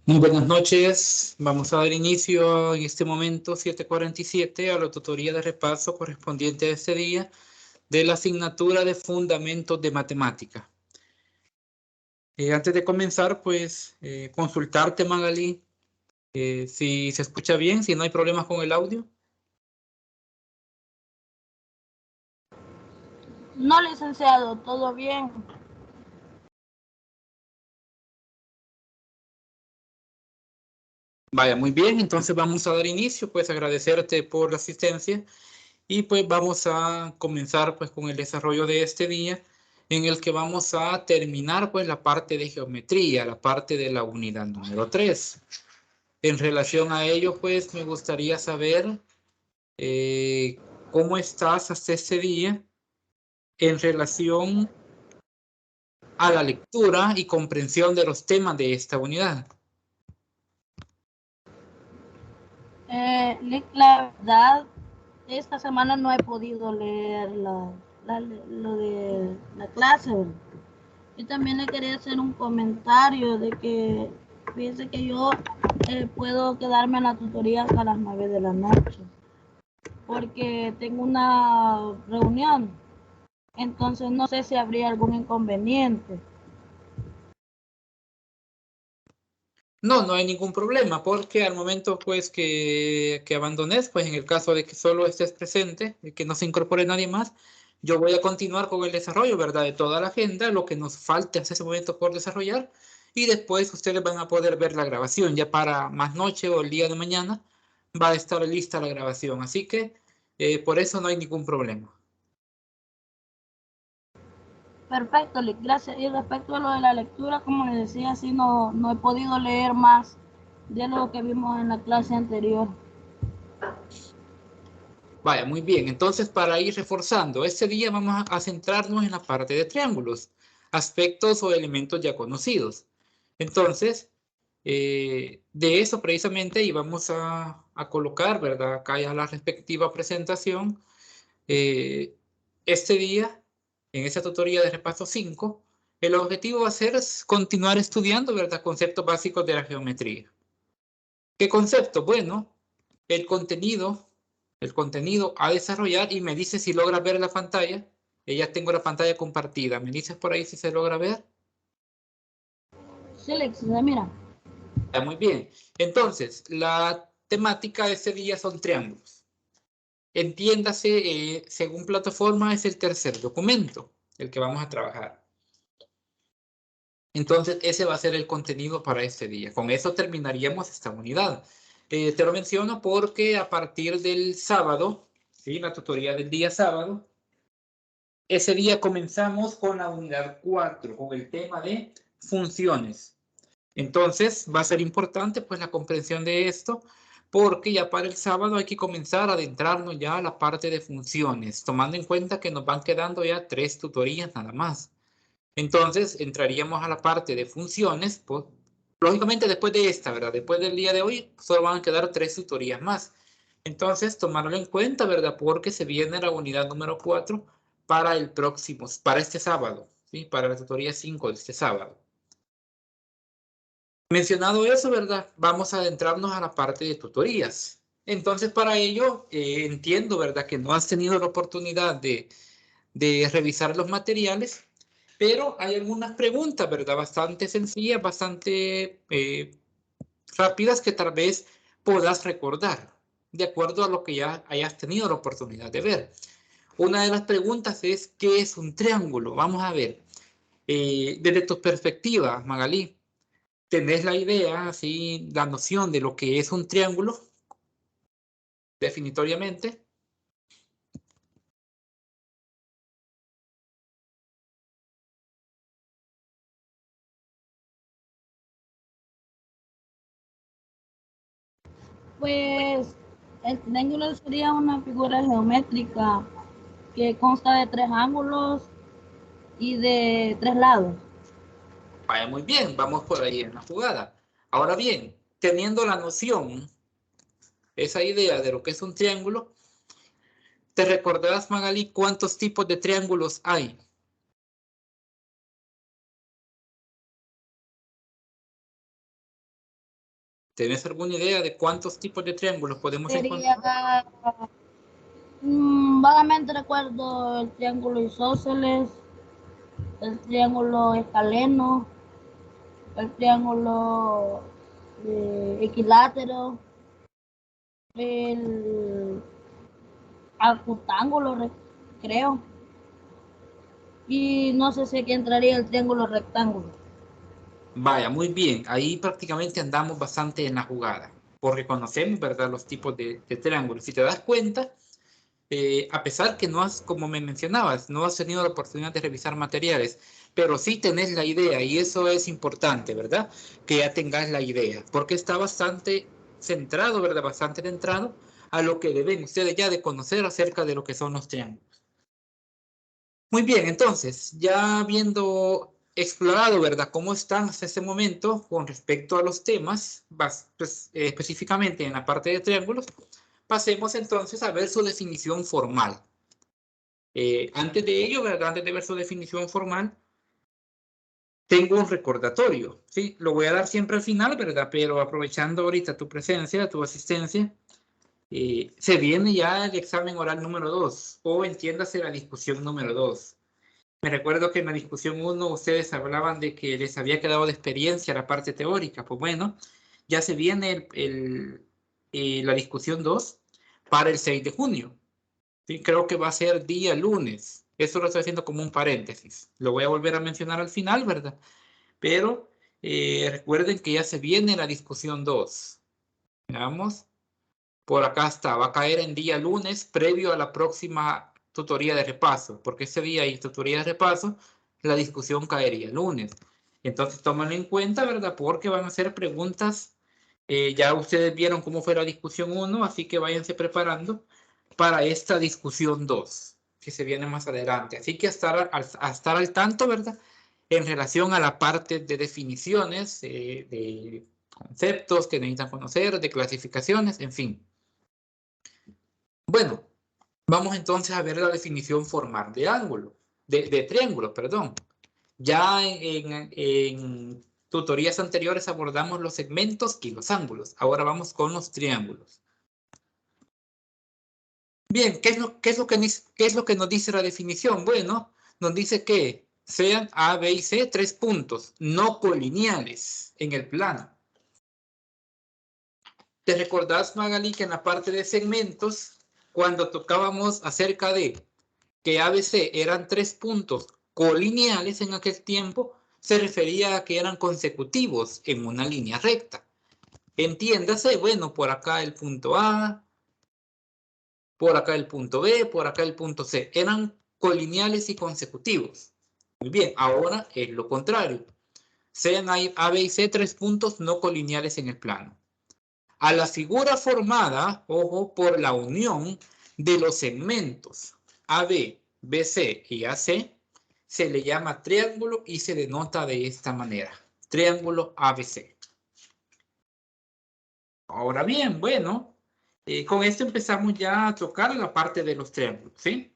Muy buenas noches. Vamos a dar inicio en este momento, 7:47, a la tutoría de repaso correspondiente a este día de la asignatura de Fundamentos de Matemática. Antes de comenzar, pues, consultarte, Magalí, si se escucha bien, si no hay problemas con el audio. No, licenciado, todo bien. Vaya, muy bien. Entonces vamos a dar inicio, pues agradecerte por la asistencia y pues vamos a comenzar pues con el desarrollo de este día en el que vamos a terminar pues la parte de geometría, la parte de la unidad número 3. En relación a ello, pues me gustaría saber cómo estás hasta este día en relación a la lectura y comprensión de los temas de esta unidad. La verdad, esta semana no he podido leer lo de la clase. Yo también le quería hacer un comentario de que fíjese que yo puedo quedarme en la tutoría hasta las 9 de la noche porque tengo una reunión, entonces no sé si habría algún inconveniente. No, no hay ningún problema, porque al momento pues que abandones, pues en el caso de que solo estés presente, de que no se incorpore nadie más, yo voy a continuar con el desarrollo, ¿verdad? De toda la agenda, lo que nos falte hasta ese momento por desarrollar, y después ustedes van a poder ver la grabación, ya para más noche o el día de mañana va a estar lista la grabación, así que por eso no hay ningún problema. Perfecto, gracias. Y respecto a lo de la lectura, como les decía, sí, no he podido leer más de lo que vimos en la clase anterior. Vaya, muy bien. Entonces, para ir reforzando, este día vamos a centrarnos en la parte de triángulos, aspectos o elementos ya conocidos. Entonces, de eso precisamente íbamos a colocar, ¿verdad? Acá ya la respectiva presentación. Este día, en esa tutoría de repaso 5, el objetivo va a ser continuar estudiando, ¿verdad? Conceptos básicos de la geometría. ¿Qué concepto? Bueno, el contenido, el contenido a desarrollar y me dice si logra ver la pantalla. Ya tengo la pantalla compartida. ¿Me dices por ahí si se logra ver? Sí, mira. Está muy bien. Entonces, la temática de este día son triángulos. Entiéndase, según plataforma, es el tercer documento, el que vamos a trabajar. Entonces, ese va a ser el contenido para este día. Con eso terminaríamos esta unidad. Te lo menciono porque a partir del sábado, ¿sí? La tutoría del día sábado, ese día comenzamos con la unidad 4, con el tema de funciones. Entonces, va a ser importante pues la comprensión de esto, porque ya para el sábado hay que comenzar a adentrarnos ya a la parte de funciones, tomando en cuenta que nos van quedando ya 3 tutorías nada más. Entonces, entraríamos a la parte de funciones, pues, lógicamente después de esta, ¿verdad? Después del día de hoy, solo van a quedar 3 tutorías más. Entonces, tomarlo en cuenta, ¿verdad? Porque se viene la unidad número 4 para el próximo, para este sábado, ¿sí? Para la tutoría 5 de este sábado. Mencionado eso, ¿verdad? Vamos a adentrarnos a la parte de tutorías. Entonces, para ello, entiendo, ¿verdad? Que no has tenido la oportunidad de revisar los materiales, pero hay algunas preguntas, ¿verdad? Bastante sencillas, bastante rápidas que tal vez puedas recordar, de acuerdo a lo que ya hayas tenido la oportunidad de ver. Una de las preguntas es, ¿qué es un triángulo? Vamos a ver, desde tu perspectiva, Magalí, ¿tenés la idea, así, la noción de lo que es un triángulo? Definitoriamente. Pues el triángulo sería una figura geométrica que consta de 3 ángulos y de 3 lados. Vaya muy bien, vamos por ahí en la jugada. Ahora bien, teniendo la noción, esa idea de lo que es un triángulo, ¿te recordarás, Magalí, cuántos tipos de triángulos hay? ¿Tenés alguna idea de cuántos tipos de triángulos podemos Sería, encontrar? vagamente recuerdo el triángulo isósceles, el triángulo escaleno, el triángulo equilátero, el acutángulo, creo. Y no sé si aquí entraría el triángulo rectángulo. Vaya, muy bien. Ahí prácticamente andamos bastante en la jugada, porque conocemos, ¿verdad?, los tipos de triángulos. Si te das cuenta, a pesar que no has, como me mencionabas, no has tenido la oportunidad de revisar materiales, pero sí tenés la idea, y eso es importante, ¿verdad? Que ya tengas la idea, porque está bastante centrado, ¿verdad? Bastante centrado a lo que deben ustedes ya de conocer acerca de lo que son los triángulos. Muy bien, entonces, ya habiendo explorado, ¿verdad?, cómo están hasta este momento con respecto a los temas, pues, específicamente en la parte de triángulos, pasemos entonces a ver su definición formal. Antes de ello, ¿verdad?, antes de ver su definición formal, tengo un recordatorio, ¿sí? Lo voy a dar siempre al final, ¿verdad? Pero aprovechando ahorita tu presencia, tu asistencia, se viene ya el examen oral número 2, o entiéndase la discusión número 2. Me recuerdo que en la discusión 1 ustedes hablaban de que les había quedado de experiencia la parte teórica. Pues bueno, ya se viene la discusión 2 para el 6 de junio. Sí, creo que va a ser día lunes. Eso lo estoy haciendo como un paréntesis. Lo voy a volver a mencionar al final, ¿verdad? Pero recuerden que ya se viene la discusión 2. Veamos. Por acá está. Va a caer en día lunes previo a la próxima tutoría de repaso. Porque ese día hay tutoría de repaso, la discusión caería el lunes. Entonces tómenlo en cuenta, ¿verdad? Porque van a ser preguntas. Ya ustedes vieron cómo fue la discusión 1, así que váyanse preparando para esta discusión 2, que se viene más adelante. Así que a estar al tanto, ¿verdad? En relación a la parte de definiciones, de conceptos que necesitan conocer, de clasificaciones, en fin. Bueno, vamos entonces a ver la definición formal de ángulo, de triángulo, perdón. Ya en tutorías anteriores abordamos los segmentos y los ángulos. Ahora vamos con los triángulos. Bien, ¿qué es lo que nos dice la definición? Bueno, nos dice que sean A, B y C 3 puntos no colineales en el plano. ¿Te recordás, Magali, que en la parte de segmentos, cuando tocábamos acerca de que A, B, C eran 3 puntos colineales en aquel tiempo, se refería a que eran consecutivos en una línea recta? Entiéndase, bueno, por acá el punto A, por acá el punto B, por acá el punto C. Eran colineales y consecutivos. Muy bien, ahora es lo contrario. Sean A, B y C 3 puntos no colineales en el plano. A la figura formada, ojo, por la unión de los segmentos AB, BC y AC, se le llama triángulo y se denota de esta manera. Triángulo ABC. Ahora bien, bueno, con esto empezamos ya a tocar la parte de los triángulos, ¿sí?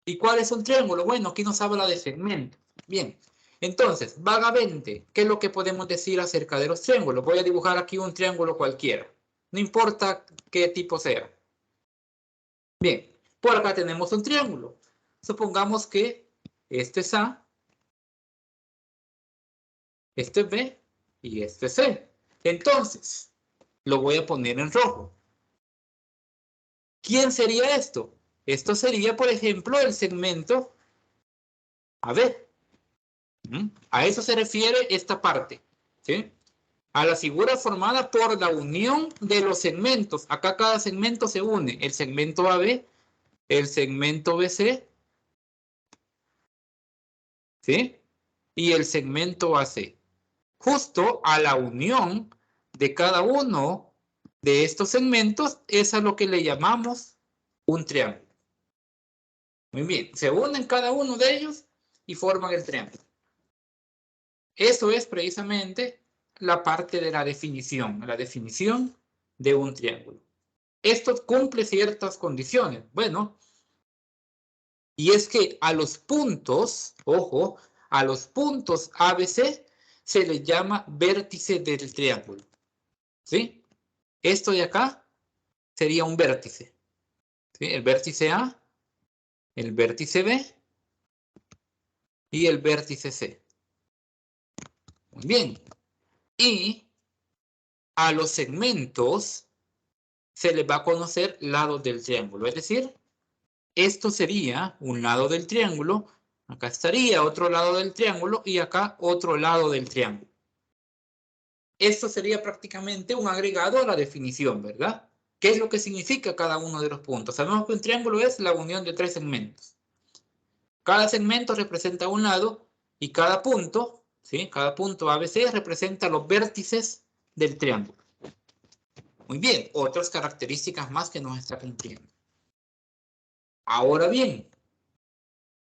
¿Y cuál es un triángulo? Bueno, aquí nos habla de segmentos. Bien, entonces, vagamente, ¿qué es lo que podemos decir acerca de los triángulos? Voy a dibujar aquí un triángulo cualquiera. No importa qué tipo sea. Bien, por acá tenemos un triángulo. Supongamos que este es A, este es B y este es C. Entonces, lo voy a poner en rojo. ¿Quién sería esto? Esto sería, por ejemplo, el segmento AB. A eso se refiere esta parte, ¿sí? A la figura formada por la unión de los segmentos. Acá cada segmento se une. El segmento AB, el segmento BC, ¿sí? Y el segmento AC. Justo a la unión de cada uno de estos segmentos es a lo que le llamamos un triángulo. Muy bien, se unen cada uno de ellos y forman el triángulo. Eso es precisamente la parte de la definición de un triángulo. Esto cumple ciertas condiciones. Bueno, y es que a los puntos, ojo, a los puntos ABC se les llama vértice del triángulo. ¿Sí? Esto de acá sería un vértice. ¿Sí? El vértice A, el vértice B y el vértice C. Muy bien. Y a los segmentos se les va a conocer lados del triángulo. Es decir, esto sería un lado del triángulo. Acá estaría otro lado del triángulo y acá otro lado del triángulo. Esto sería prácticamente un agregado a la definición, ¿verdad? ¿Qué es lo que significa cada uno de los puntos? Sabemos que un triángulo es la unión de tres segmentos. Cada segmento representa un lado y cada punto, ¿sí? Cada punto ABC representa los vértices del triángulo. Muy bien, otras características más que nos está cumpliendo. Ahora bien,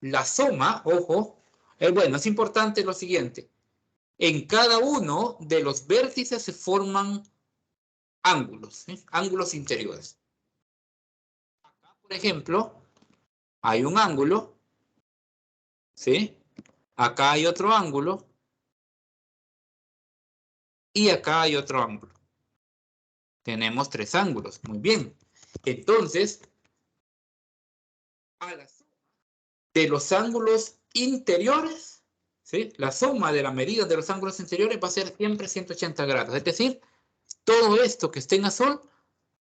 la suma, ojo, bueno, es importante lo siguiente. En cada uno de los vértices se forman ángulos, ¿sí? Ángulos interiores. Acá, por ejemplo, hay un ángulo, ¿sí? Acá hay otro ángulo y acá hay otro ángulo. Tenemos tres ángulos, muy bien. Entonces, a la suma de los ángulos interiores, ¿sí? La suma de la medida de los ángulos interiores va a ser siempre 180 grados. Es decir, todo esto que esté en azul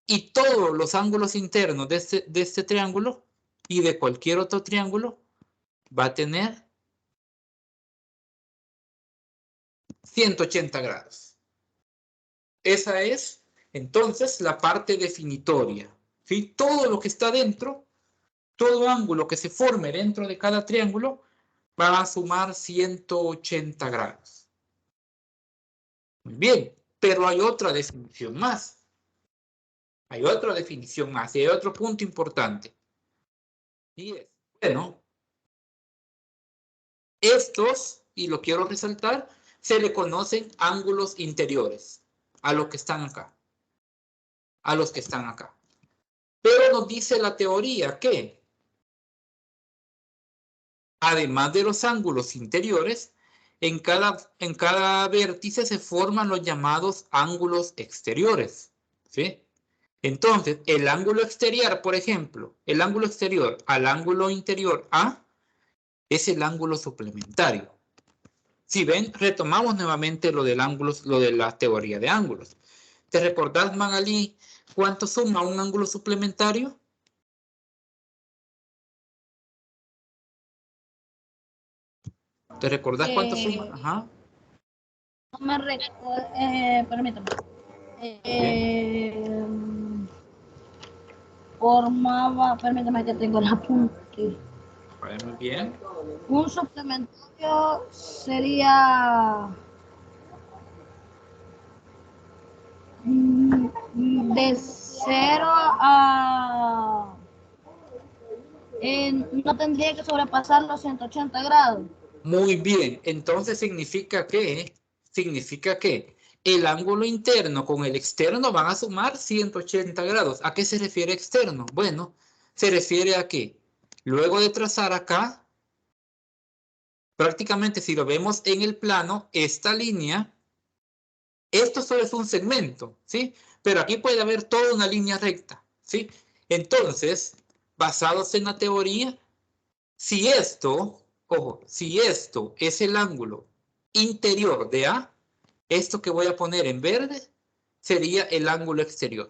y todos los ángulos internos de este triángulo y de cualquier otro triángulo va a tener 180 grados. Esa es, entonces, la parte definitoria. ¿Sí? Todo lo que está dentro, todo ángulo que se forme dentro de cada triángulo va a sumar 180 grados. Muy bien, pero hay otra definición más. Hay otra definición más y hay otro punto importante. Y es, bueno, estos, y lo quiero resaltar, se le conocen ángulos interiores a los que están acá. A los que están acá. Pero nos dice la teoría que, además de los ángulos interiores, en cada vértice se forman los llamados ángulos exteriores. ¿Sí? Entonces, el ángulo exterior, por ejemplo, el ángulo exterior al ángulo interior A es el ángulo suplementario. Si ven, retomamos nuevamente lo del ángulo, lo de la teoría de ángulos. ¿Te recordás, Magalí, cuánto suma un ángulo suplementario? ¿Te recordás cuánto suma? Ajá. No me recuerdo, permítame. Formaba, permítame que tengo el apunte. Muy bien. Un suplementario sería de 0 a... no tendría que sobrepasar los 180 grados. Muy bien. Entonces significa que el ángulo interno con el externo van a sumar 180 grados. ¿A qué se refiere externo? Bueno, se refiere a que luego de trazar acá, prácticamente si lo vemos en el plano, esta línea, esto solo es un segmento, ¿sí? Pero aquí puede haber toda una línea recta, ¿sí? Entonces, basados en la teoría, si esto, ojo, si esto es el ángulo interior de A, esto que voy a poner en verde sería el ángulo exterior.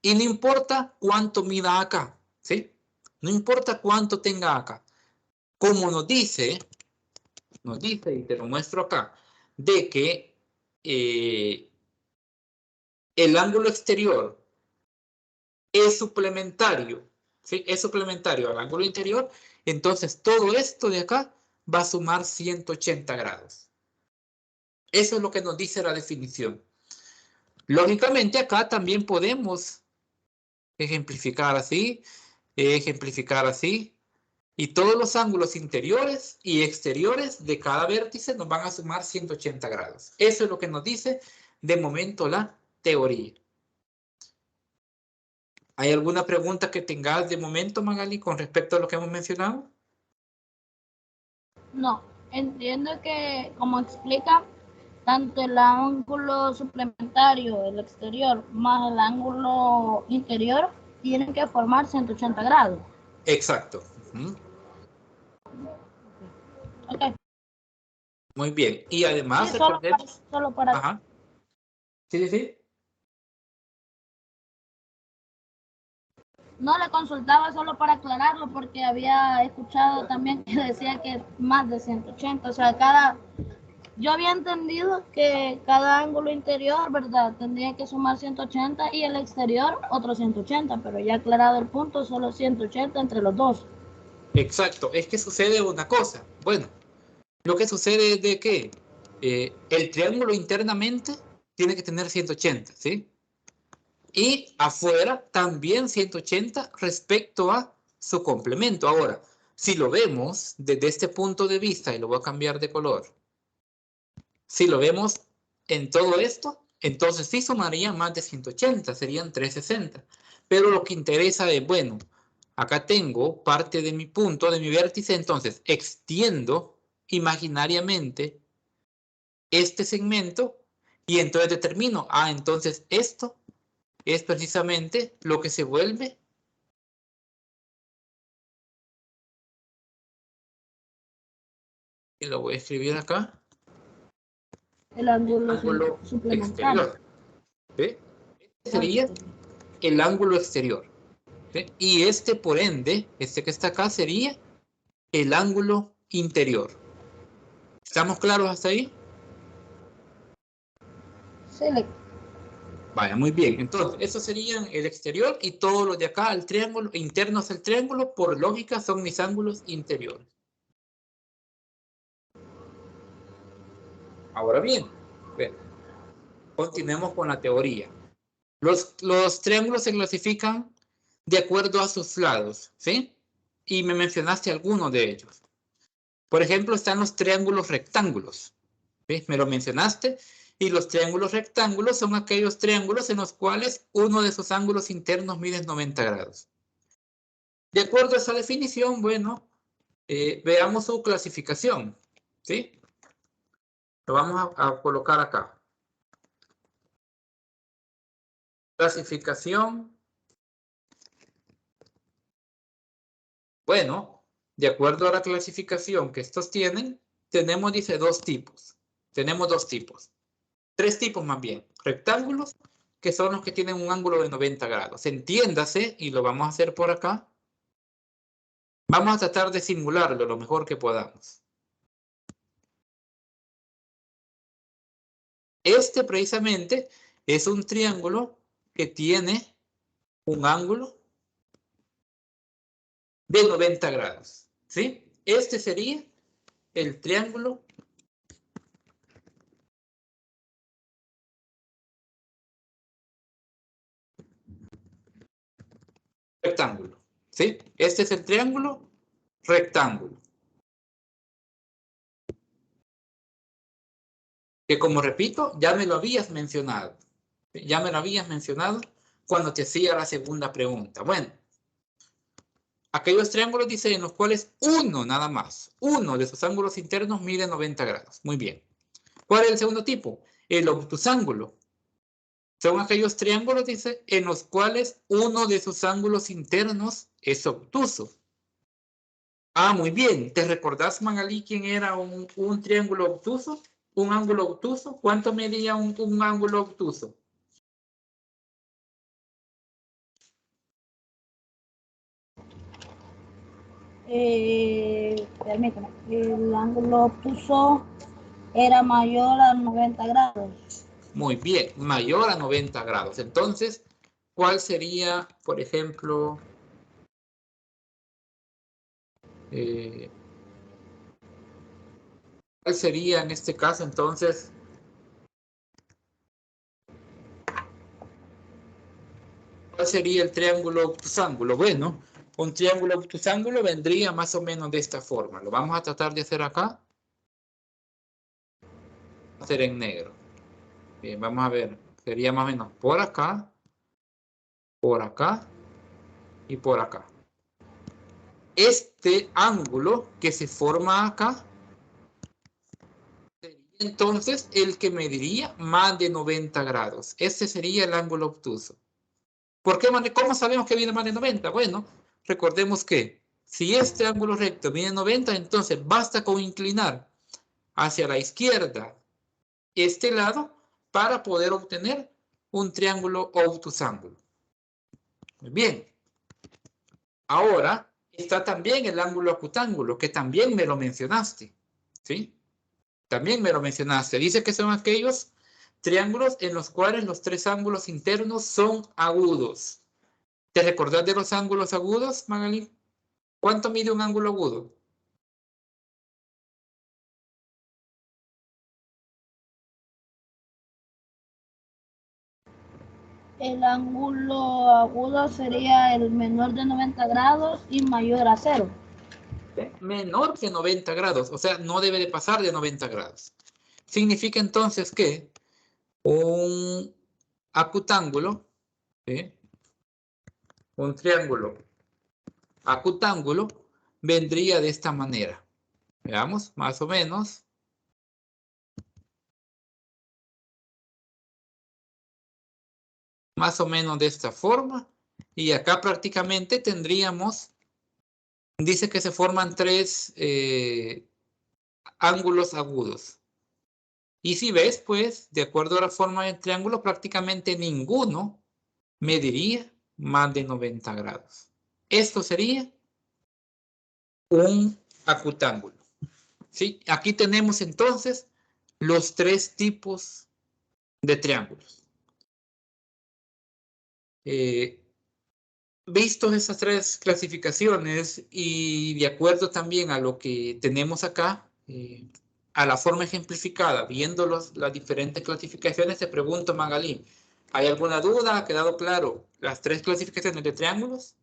Y no importa cuánto mida acá, ¿sí? No importa cuánto tenga acá. Como nos dice, y te lo muestro acá, de que el ángulo exterior es suplementario, ¿sí? Es suplementario al ángulo interior, entonces todo esto de acá va a sumar 180 grados. Eso es lo que nos dice la definición. Lógicamente acá también podemos ejemplificar así, y todos los ángulos interiores y exteriores de cada vértice nos van a sumar 180 grados. Eso es lo que nos dice de momento la teoría. ¿Hay alguna pregunta que tengas de momento, Magali, con respecto a lo que hemos mencionado? No, entiendo que, como explica, tanto el ángulo suplementario, el exterior, más el ángulo interior, tienen que formar 180 grados. Exacto. Okay. Muy bien. Y además, Sí, recordemos... solo para Ajá. Sí. No le consultaba solo para aclararlo porque había escuchado también que decía que más de 180, o sea, yo había entendido que cada ángulo interior, ¿verdad? Tendría que sumar 180 y el exterior otro 180, pero ya aclarado el punto, solo 180 entre los dos. Exacto. Es que sucede una cosa. Bueno, lo que sucede es de que el triángulo internamente tiene que tener 180, ¿sí? Y afuera también 180 respecto a su complemento. Ahora, si lo vemos desde este punto de vista, y lo voy a cambiar de color, si lo vemos en todo esto, entonces sí sumaría más de 180, serían 360. Pero lo que interesa es, bueno, acá tengo parte de mi punto, de mi vértice, entonces extiendo imaginariamente este segmento y entonces determino, entonces esto es precisamente lo que se vuelve, y lo voy a escribir acá, El ángulo ángulo suplementario. exterior. ¿Sí? Este sería el ángulo exterior. ¿Sí? Y este, por ende, este que está acá sería el ángulo interior. ¿Estamos claros hasta ahí? Sí, Vaya, muy bien. Entonces, eso serían el exterior y todos los de acá, el triángulo, internos al triángulo, por lógica, son mis ángulos interiores. Ahora bien, continuemos con la teoría. Los triángulos se clasifican de acuerdo a sus lados, ¿sí? Y me mencionaste algunos de ellos. Por ejemplo, están los triángulos rectángulos, ¿sí? Me lo mencionaste. Y los triángulos rectángulos son aquellos triángulos en los cuales uno de sus ángulos internos mide 90 grados. De acuerdo a esa definición, bueno, veamos su clasificación, ¿sí? Lo vamos a colocar acá. Clasificación. Bueno, de acuerdo a la clasificación que estos tienen, tenemos, dice, dos tipos. Tenemos dos tipos. Tres tipos más bien. Rectángulos, que son los que tienen un ángulo de 90 grados. Entiéndase, y lo vamos a hacer por acá. Vamos a tratar de simularlo lo mejor que podamos. Este precisamente es un triángulo que tiene un ángulo de 90 grados. ¿Sí? Este sería el triángulo rectángulo. ¿Sí? Este es el triángulo rectángulo. Que como repito, ya me lo habías mencionado. Ya me lo habías mencionado cuando te hacía la segunda pregunta. Bueno, aquellos triángulos, dice, en los cuales uno nada más, uno de sus ángulos internos mide 90 grados. Muy bien. ¿Cuál es el segundo tipo? El obtusángulo. Son aquellos triángulos, dice, en los cuales uno de sus ángulos internos es obtuso. Muy bien. ¿Te recordás, Magalí, quién era un triángulo obtuso? ¿Un ángulo obtuso? ¿Cuánto medía un ángulo obtuso? Permítame, el ángulo obtuso era mayor a 90 grados. Muy bien, mayor a 90 grados. Entonces, ¿cuál sería, por ejemplo, cuál sería en este caso entonces? ¿Cuál sería el triángulo obtusángulo? Bueno, un triángulo obtusángulo vendría más o menos de esta forma. Lo vamos a tratar de hacer acá. Hacer en negro. Bien, vamos a ver. Sería más o menos por acá y por acá. Este ángulo que se forma acá sería entonces el que mediría más de 90 grados. Este sería el ángulo obtuso. ¿Por qué? ¿Cómo sabemos que viene más de 90? Bueno, recordemos que si este ángulo recto viene 90, entonces basta con inclinar hacia la izquierda este lado para poder obtener un triángulo obtusángulo. Muy bien. Ahora está también el ángulo acutángulo, que también me lo mencionaste. ¿Sí? También me lo mencionaste. Dice que son aquellos triángulos en los cuales los tres ángulos internos son agudos. ¿Te recordás de los ángulos agudos, Magali? ¿Cuánto mide un ángulo agudo? El ángulo agudo sería el menor de 90 grados y mayor a 0. Menor que 90 grados, o sea, no debe de pasar de 90 grados. Significa entonces que un acutángulo, ¿sí? Un triángulo acutángulo vendría de esta manera. Veamos, más o menos. Más o menos de esta forma. Y acá prácticamente tendríamos, dice que se forman tres ángulos agudos. Y si ves, pues, de acuerdo a la forma del triángulo, prácticamente ninguno mediría más de 90 grados. Esto sería un acutángulo. ¿Sí? Aquí tenemos entonces los tres tipos de triángulos. Vistos esas tres clasificaciones y de acuerdo también a lo que tenemos acá, a la forma ejemplificada, viendo las diferentes clasificaciones, te pregunto, Magalí, ¿hay alguna duda? ¿Ha quedado claro las tres clasificaciones de triángulos?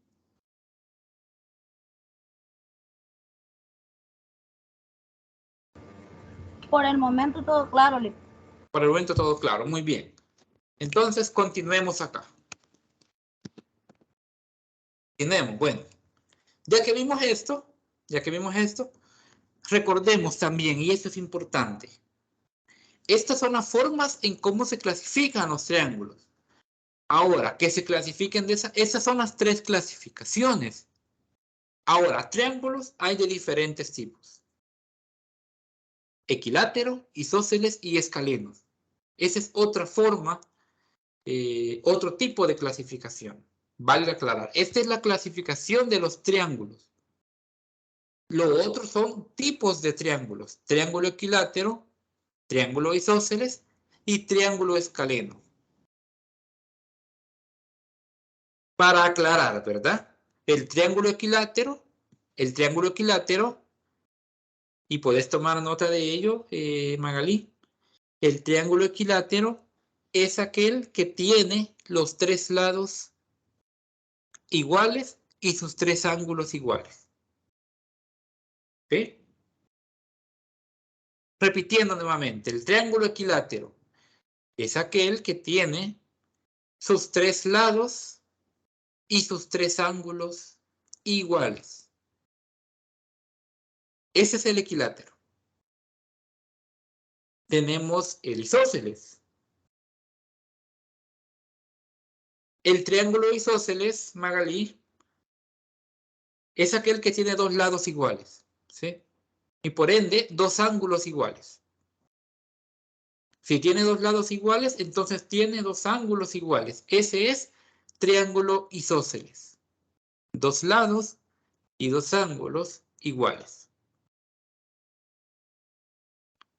Por el momento todo claro, Lick. Por el momento todo claro, muy bien. Entonces continuemos acá. Continuemos, bueno. Ya que vimos esto, recordemos también, y esto es importante, estas son las formas en cómo se clasifican los triángulos. Ahora, que se clasifiquen de esas son las tres clasificaciones. Ahora, triángulos hay de diferentes tipos. Equilátero, isósceles y escalenos. Esa es otra forma, otro tipo de clasificación. Vale aclarar. Esta es la clasificación de los triángulos. Lo otro son tipos de triángulos. Triángulo equilátero, triángulo isósceles y triángulo escaleno. Para aclarar, ¿verdad? El triángulo equilátero, y puedes tomar nota de ello, Magalí. El triángulo equilátero es aquel que tiene los tres lados iguales y sus tres ángulos iguales. ¿Sí? Repitiendo nuevamente, el triángulo equilátero es aquel que tiene sus tres lados y sus tres ángulos iguales. Ese es el equilátero. Tenemos el isósceles. El triángulo isósceles, Magalí, es aquel que tiene dos lados iguales, ¿sí? Y por ende, dos ángulos iguales. Si tiene dos lados iguales, entonces tiene dos ángulos iguales. Ese es triángulo isósceles. Dos lados y dos ángulos iguales.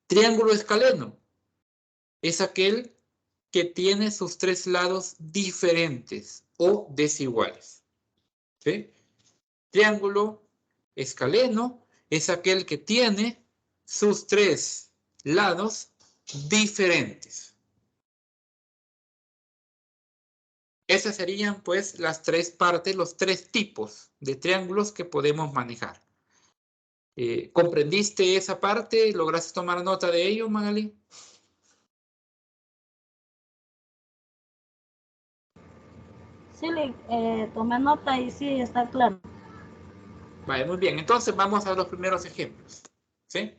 Triángulo escaleno es aquel que tiene sus tres lados diferentes o desiguales. ¿Sí? Triángulo escaleno es aquel que tiene sus tres lados diferentes. Esas serían pues las tres partes, los tres tipos de triángulos que podemos manejar. ¿Comprendiste esa parte? ¿Lograste tomar nota de ello, Magali? Sí, tomé nota y sí, está claro. Vale, muy bien. Entonces vamos a los primeros ejemplos. ¿Sí?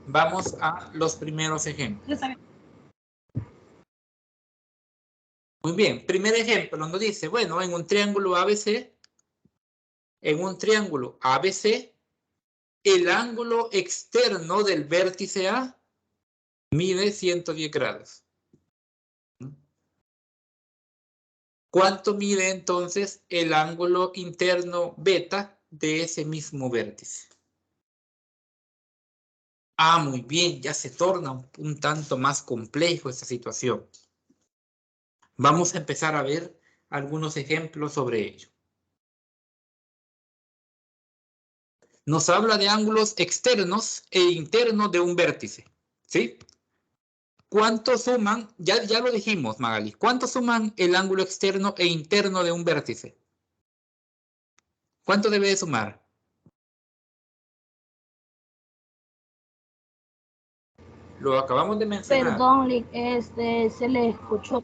Vamos a los primeros ejemplos. Muy bien, primer ejemplo, donde dice, bueno, en un triángulo ABC, el ángulo externo del vértice A mide 110 grados. ¿Cuánto mide entonces el ángulo interno beta de ese mismo vértice? Ah, muy bien, ya se torna un tanto más complejo esta situación. Vamos a empezar a ver algunos ejemplos sobre ello. Nos habla de ángulos externos e internos de un vértice, ¿sí? ¿Cuánto suman? Ya lo dijimos, Magali. ¿Cuánto suman el ángulo externo e interno de un vértice? ¿Cuánto debe de sumar? Lo acabamos de mencionar. Perdón, se le escuchó.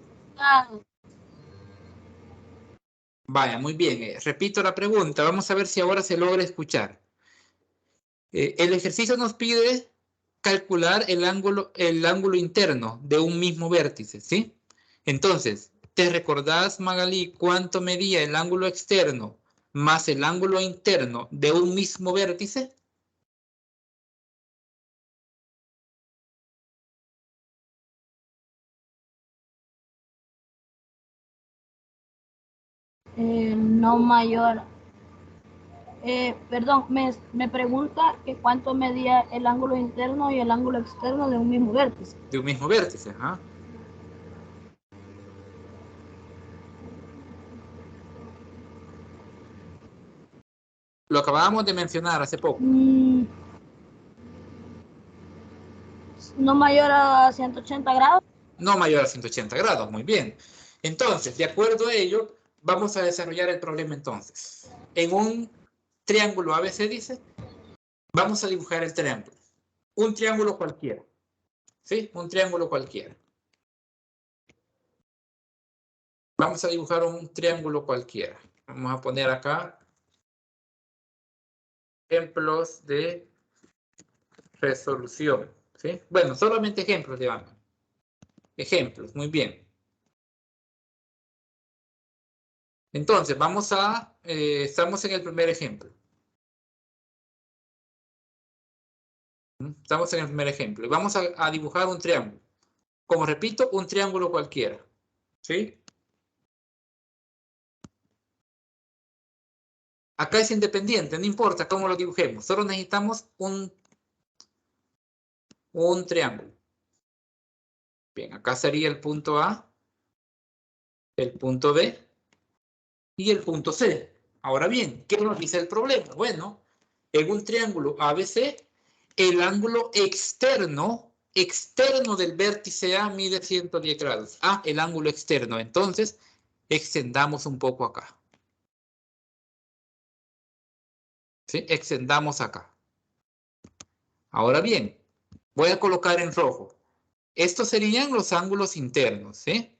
Vaya, muy bien. Repito la pregunta. Vamos a ver si ahora se logra escuchar. El ejercicio nos pide calcular el ángulo interno de un mismo vértice, ¿sí? Entonces, ¿te recordás, Magalí, cuánto medía el ángulo externo más el ángulo interno de un mismo vértice? No mayor. Perdón, me pregunta que cuánto medía el ángulo interno y el ángulo externo de un mismo vértice. De un mismo vértice, ¿ah? Lo acabamos de mencionar hace poco. No mayor a 180 grados. No mayor a 180 grados, muy bien. Entonces, de acuerdo a ello, vamos a desarrollar el problema entonces. En un triángulo ABC dice, vamos a dibujar el triángulo. Un triángulo cualquiera. ¿Sí? Un triángulo cualquiera. Vamos a dibujar un triángulo cualquiera. Vamos a poner acá ejemplos de resolución. ¿Sí? Bueno, solamente ejemplos, digamos. Ejemplos, muy bien. Entonces, estamos en el primer ejemplo. Estamos en el primer ejemplo. Y vamos a dibujar un triángulo. Como repito, un triángulo cualquiera. ¿Sí? Acá es independiente, no importa cómo lo dibujemos. Solo necesitamos un triángulo. Bien, acá sería el punto A, el punto B y el punto C. Ahora bien, ¿qué nos dice el problema? Bueno, en un triángulo ABC, el ángulo externo del vértice A mide 110 grados. Ah, el ángulo externo. Entonces, extendamos un poco acá. ¿Sí? Extendamos acá. Ahora bien, voy a colocar en rojo. Estos serían los ángulos internos, ¿sí?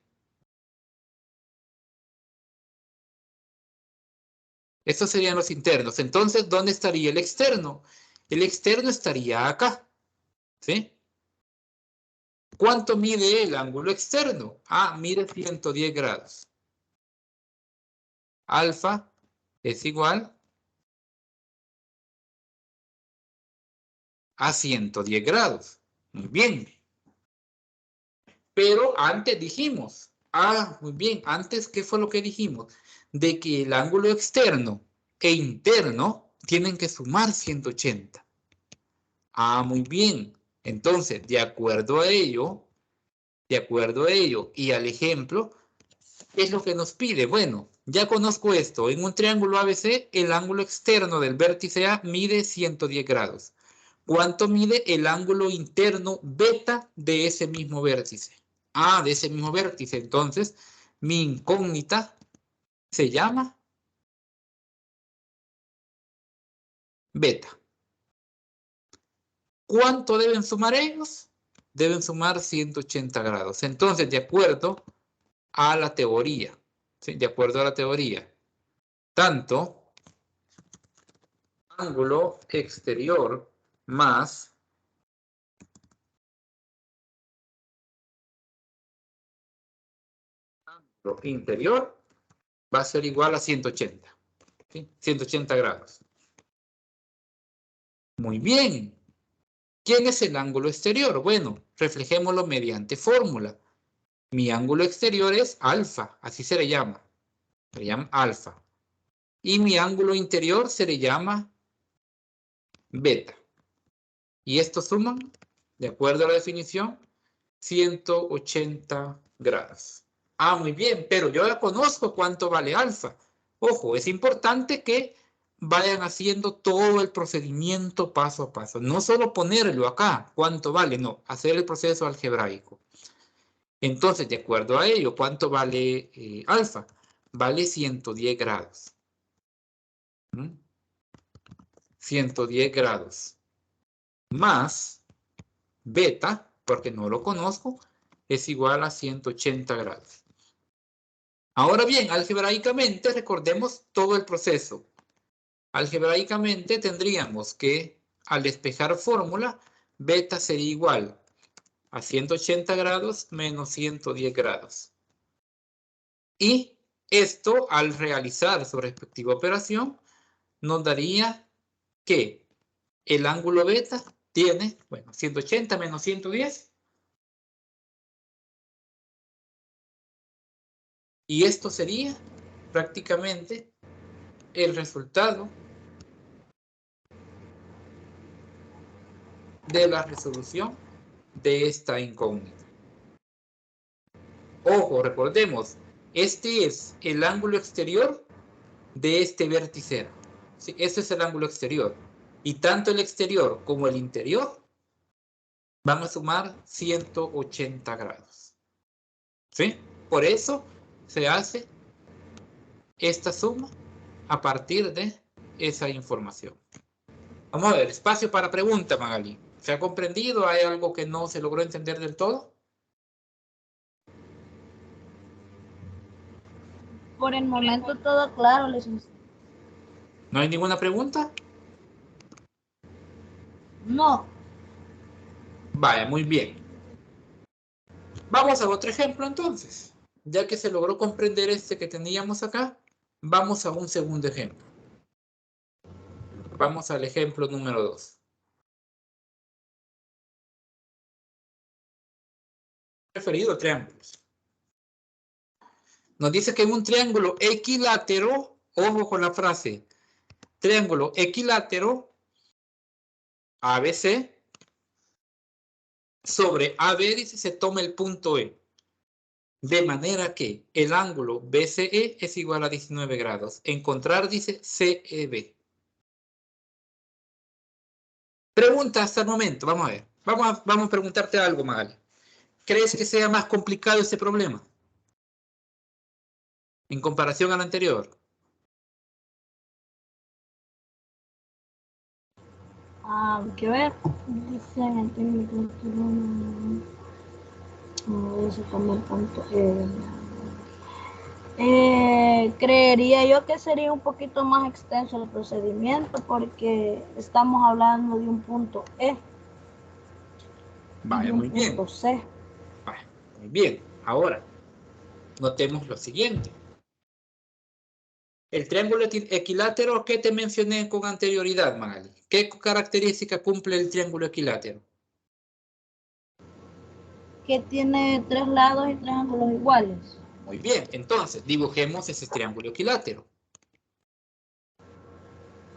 Estos serían los internos. Entonces, ¿dónde estaría el externo? El externo estaría acá, ¿sí? ¿Cuánto mide el ángulo externo? Ah, mide 110 grados. Alfa es igual a 110 grados. Muy bien. Pero antes dijimos, muy bien, antes, ¿qué fue lo que dijimos? De que el ángulo externo e interno tienen que sumar 180. Ah, muy bien. Entonces, de acuerdo a ello y al ejemplo, ¿qué es lo que nos pide? Bueno, ya conozco esto. En un triángulo ABC, el ángulo externo del vértice A mide 110 grados. ¿Cuánto mide el ángulo interno beta de ese mismo vértice? Ah, de ese mismo vértice. Entonces, mi incógnita se llama beta. ¿Cuánto deben sumar ellos? Deben sumar 180 grados. Entonces, de acuerdo a la teoría, ¿sí? De acuerdo a la teoría, tanto ángulo exterior más ángulo interior va a ser igual a 180. ¿Sí? 180 grados. Muy bien. ¿Quién es el ángulo exterior? Bueno, reflejémoslo mediante fórmula. Mi ángulo exterior es alfa, así se le llama. Se le llama alfa. Y mi ángulo interior se le llama beta. Y estos suman, de acuerdo a la definición, 180 grados. Ah, muy bien, pero yo ya conozco cuánto vale alfa. Ojo, es importante que vayan haciendo todo el procedimiento paso a paso. No solo ponerlo acá, cuánto vale, no, hacer el proceso algebraico. Entonces, de acuerdo a ello, ¿cuánto vale alfa? Vale 110 grados. 110 grados. Más beta, porque no lo conozco, es igual a 180 grados. Ahora bien, algebraicamente, recordemos todo el proceso. Algebraicamente tendríamos que, al despejar fórmula, beta sería igual a 180 grados menos 110 grados. Y esto, al realizar su respectiva operación, nos daría que el ángulo beta tiene, bueno, 180 menos 110. Y esto sería prácticamente el resultado de la resolución de esta incógnita. Ojo, recordemos, este es el ángulo exterior de este vértice. ¿Sí? Este es el ángulo exterior. Y tanto el exterior como el interior van a sumar 180 grados. ¿Sí? Por eso se hace esta suma a partir de esa información. Vamos a ver, espacio para pregunta, Magali. ¿Se ha comprendido? ¿Hay algo que no se logró entender del todo? Por el momento todo claro, licenciado. ¿No hay ninguna pregunta? No. Vaya, muy bien. Vamos a otro ejemplo entonces. Ya que se logró comprender este que teníamos acá, vamos a un segundo ejemplo. Vamos al ejemplo número 2. Referido a triángulos. Nos dice que en un triángulo equilátero, ojo con la frase, triángulo equilátero ABC, sobre AB dice se toma el punto E. De manera que el ángulo BCE es igual a 19 grados. Encontrar dice CEB. Pregunta hasta el momento, vamos a ver. Vamos a preguntarte algo, Magali. ¿Crees que sea más complicado este problema en comparación al anterior? Que ver. Dice en el técnico no se toma el punto. Creería yo que sería un poquito más extenso el procedimiento porque estamos hablando de un punto E. Vaya, muy bien. Punto C. Vaya, muy bien. Ahora, notemos lo siguiente. El triángulo equilátero, ¿qué te mencioné con anterioridad, Magali? ¿Qué característica cumple el triángulo equilátero? Que tiene 3 lados y 3 ángulos iguales. Muy bien, entonces dibujemos ese triángulo equilátero.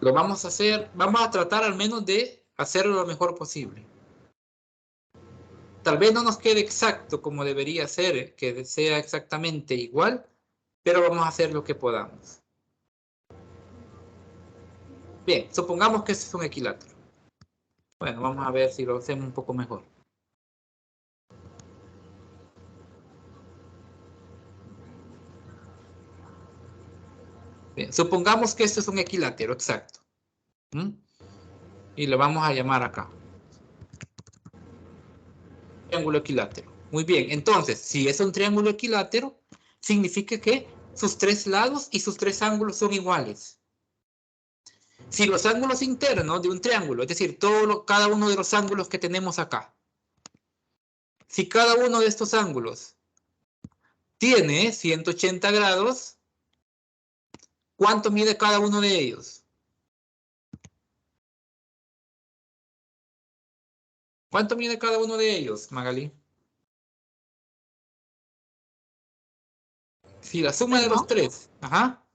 Lo vamos a hacer, vamos a tratar al menos de hacerlo lo mejor posible. Tal vez no nos quede exacto como debería ser, que sea exactamente igual, pero vamos a hacer lo que podamos. Bien, supongamos que este es un equilátero. Bueno, vamos a ver si lo hacemos un poco mejor. Bien, supongamos que esto es un equilátero, exacto. Y lo vamos a llamar acá. Triángulo equilátero. Muy bien, entonces, si es un triángulo equilátero, significa que sus 3 lados y sus 3 ángulos son iguales. Si los ángulos internos de un triángulo, es decir, cada uno de los ángulos que tenemos acá, si cada uno de estos ángulos tiene 180 grados. ¿Cuánto mide cada uno de ellos? ¿Cuánto mide cada uno de ellos, Magali? Sí, la suma de los tres. Ajá.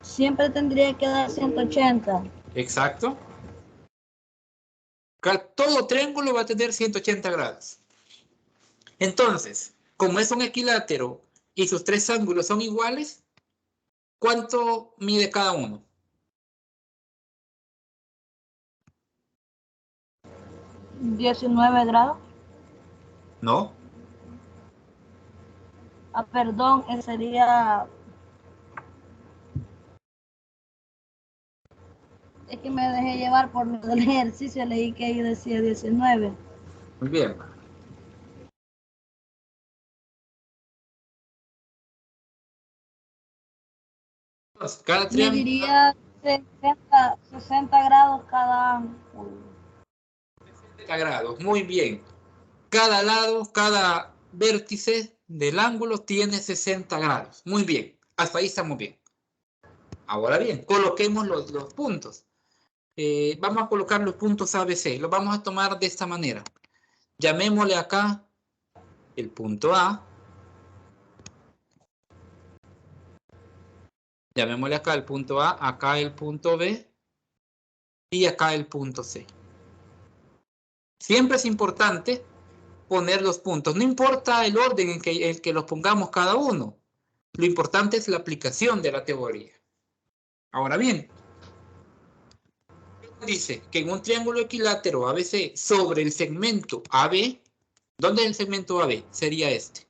Siempre tendría que dar 180. Exacto. Todo triángulo va a tener 180 grados. Entonces, como es un equilátero y sus tres ángulos son iguales, ¿cuánto mide cada uno? 19 grados. No. Ah, perdón, sería... Es que me dejé llevar por el ejercicio, leí que ahí decía 19. Muy bien. Entonces, cada Me triángulo... diría 60 grados cada ángulo. 60 grados. Muy bien. Cada lado, cada vértice del ángulo tiene 60 grados. Muy bien. Hasta ahí estamos bien. Ahora bien, coloquemos los puntos. Vamos a colocar los puntos ABC. Los vamos a tomar de esta manera. Llamémosle acá el punto A. Llamémosle acá el punto A, acá el punto B y acá el punto C. Siempre es importante poner los puntos. No importa el orden en que los pongamos cada uno. Lo importante es la aplicación de la teoría. Ahora bien, dice que en un triángulo equilátero ABC sobre el segmento AB, ¿dónde es el segmento AB? Sería este.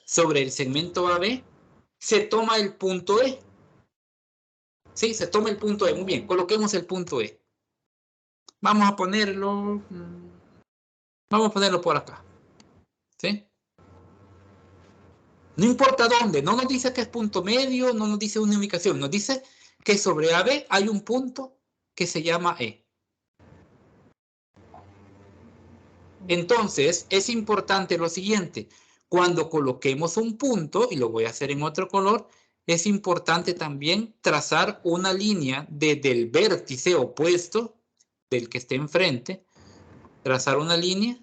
Sobre el segmento AB se toma el punto E. Sí, se toma el punto E. Muy bien, coloquemos el punto E. Vamos a ponerlo por acá. ¿Sí? No importa dónde, no nos dice que es punto medio, no nos dice una ubicación, nos dice que sobre AB hay un punto que se llama E. Entonces, es importante lo siguiente, cuando coloquemos un punto, y lo voy a hacer en otro color, es importante también trazar una línea desde el vértice opuesto del que esté enfrente, trazar una línea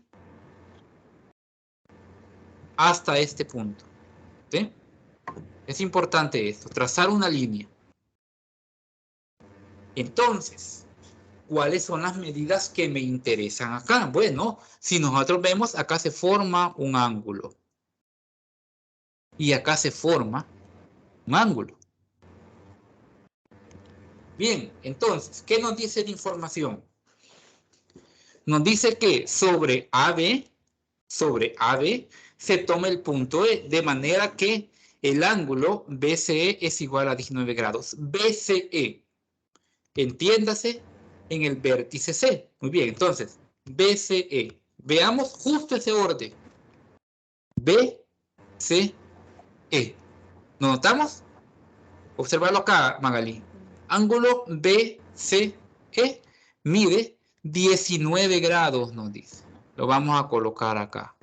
hasta este punto. ¿Sí? Es importante esto, trazar una línea. Entonces, ¿cuáles son las medidas que me interesan acá? Bueno, si nosotros vemos, acá se forma un ángulo. Y acá se forma un ángulo. Bien, entonces, ¿qué nos dice la información? Nos dice que sobre AB se toma el punto E, de manera que el ángulo BCE es igual a 19 grados. BCE, entiéndase, en el vértice C. Muy bien, entonces, BCE. Veamos justo ese orden. BCE. ¿Lo notamos? Observarlo acá, Magali. Ángulo BCE mide 19 grados, nos dice. Lo vamos a colocar acá.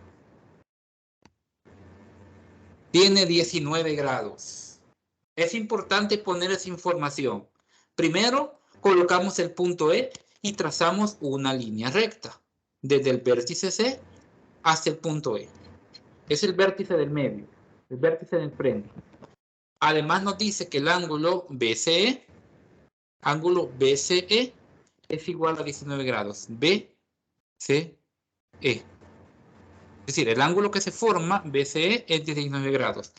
Tiene 19 grados. Es importante poner esa información. Primero, colocamos el punto E y trazamos una línea recta. Desde el vértice C hasta el punto E. Es el vértice del medio, el vértice del frente. Además nos dice que el ángulo BCE es igual a 19 grados. BCE. Es decir, el ángulo que se forma, BCE, es de 19 grados.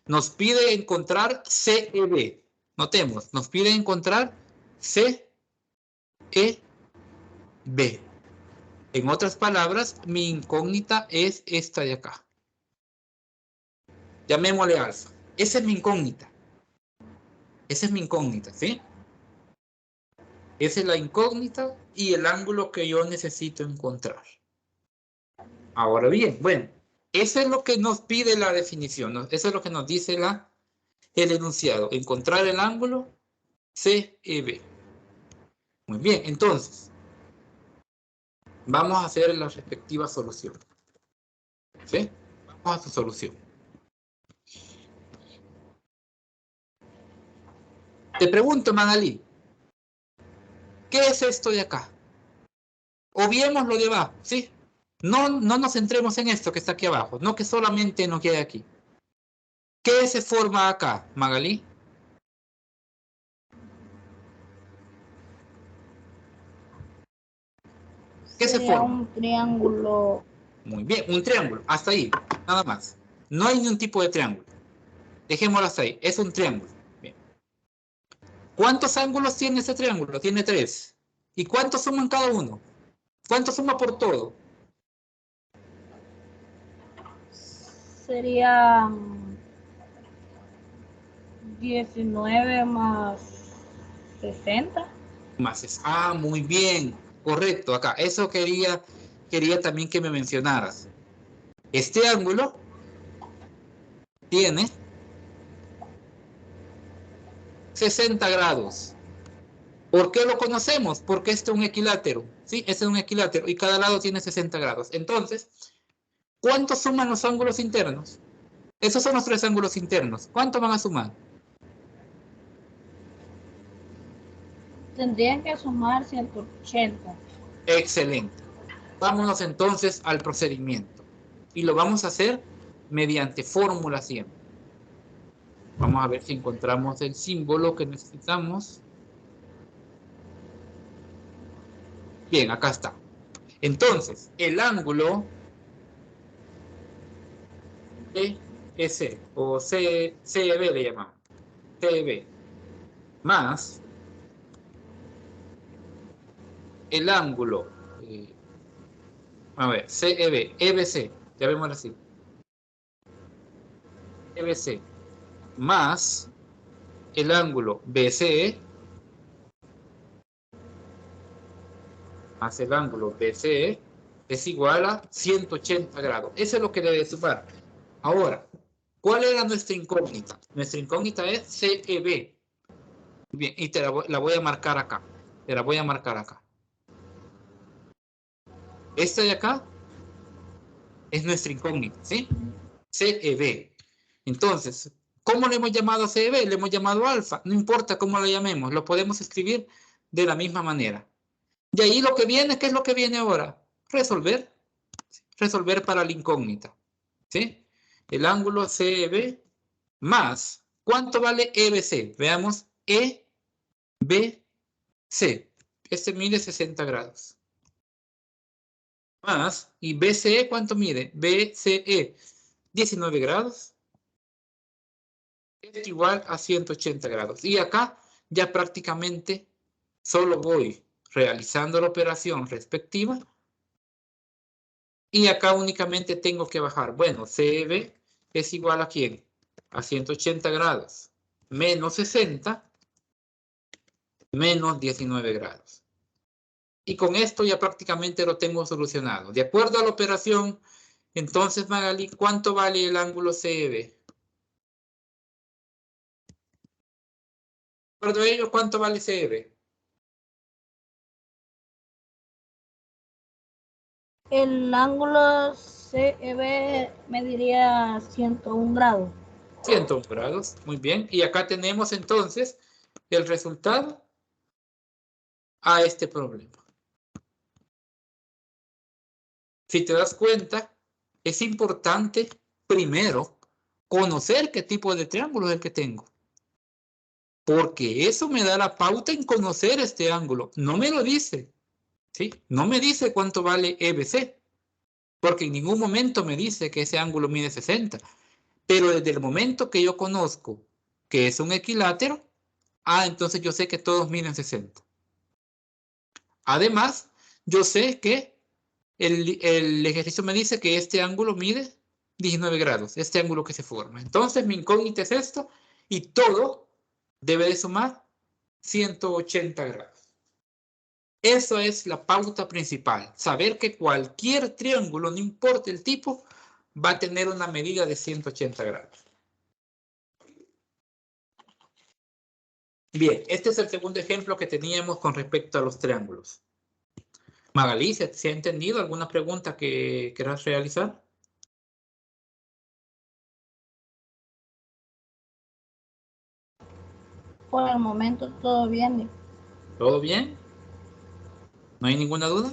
Nos pide encontrar CEB. Notemos, nos pide encontrar CEB. En otras palabras, mi incógnita es esta de acá. Llamémosle alfa. Esa es mi incógnita. Esa es mi incógnita, ¿sí? Esa es la incógnita y el ángulo que yo necesito encontrar. Ahora bien, bueno, eso es lo que nos pide la definición, ¿no? Eso es lo que nos dice el enunciado. Encontrar el ángulo CEB. Muy bien, entonces, Vamos a hacer la respectiva solución. ¿Sí? Vamos a su solución. Te pregunto, Magali, ¿qué es esto de acá? Obviemos lo de abajo, ¿sí? No nos centremos en esto que está aquí abajo, no que solamente nos quede aquí. ¿Qué se forma acá, Magali? ¿Qué se Sería forma? un triángulo. Muy bien, un triángulo, hasta ahí, nada más. No hay ningún tipo de triángulo. Dejémoslo hasta ahí, es un triángulo. Bien. ¿Cuántos ángulos tiene ese triángulo? Tiene 3. ¿Y cuántos suman cada uno? ¿Cuánto suma por todo? Sería 19 más 60. Más es. Ah, muy bien, correcto, acá. Eso quería también que me mencionaras. Este ángulo tiene 60 grados. ¿Por qué lo conocemos? Porque este es un equilátero, ¿sí? Este es un equilátero y cada lado tiene 60 grados. Entonces, ¿cuánto suman los ángulos internos? Esos son los 3 ángulos internos. ¿Cuánto van a sumar? Tendrían que sumar 180. Excelente. Vámonos entonces al procedimiento. Y lo vamos a hacer mediante fórmula siempre. Vamos a ver si encontramos el símbolo que necesitamos. Bien, acá está. Entonces, el ángulo EC o CEB le llamamos. CEB más el ángulo, a ver, CEB, EBC, ya vemos así. EBC más el ángulo BCE más el ángulo BCE es igual a 180 grados. Eso es lo que debe sumar. Ahora, ¿cuál era nuestra incógnita? Nuestra incógnita es CEB. Bien, y la voy a marcar acá. Te la voy a marcar acá. Esta de acá es nuestra incógnita, ¿sí? CEB. Entonces, ¿cómo le hemos llamado a CEB? Le hemos llamado alfa. No importa cómo lo llamemos, lo podemos escribir de la misma manera. De ahí lo que viene, ¿qué es lo que viene ahora? Resolver. Resolver para la incógnita. ¿Sí? El ángulo CEB más. ¿Cuánto vale EBC? Veamos. EBC. Este mide 60 grados. Más. ¿Y BCE cuánto mide? BCE 19 grados. Es igual a 180 grados. Y acá ya prácticamente solo voy realizando la operación respectiva. Y acá únicamente tengo que bajar. Bueno, CEB es igual a ¿quién? A 180 grados. Menos 60, menos 19 grados. Y con esto ya prácticamente lo tengo solucionado. De acuerdo a la operación, entonces, Magali, ¿cuánto vale el ángulo CEB? De acuerdo a ello, ¿cuánto vale CEB? El ángulo CEB mediría 101 grados. 101 grados. Muy bien. Y acá tenemos entonces el resultado a este problema. Si te das cuenta, es importante primero conocer qué tipo de triángulo es el que tengo. Porque eso me da la pauta en conocer este ángulo. No me lo dice, ¿sí? No me dice cuánto vale EBC. Porque en ningún momento me dice que ese ángulo mide 60. Pero desde el momento que yo conozco que es un equilátero, entonces yo sé que todos miden 60. Además, yo sé que el ejercicio me dice que este ángulo mide 19 grados, este ángulo que se forma. Entonces mi incógnita es esto y todo debe de sumar 180 grados. Eso es la pauta principal, saber que cualquier triángulo, no importa el tipo, va a tener una medida de 180 grados. Bien, este es el segundo ejemplo que teníamos con respecto a los triángulos. Magalí, ¿se ha entendido alguna pregunta que quieras realizar? Por el momento todo bien. ¿Todo bien? ¿No hay ninguna duda?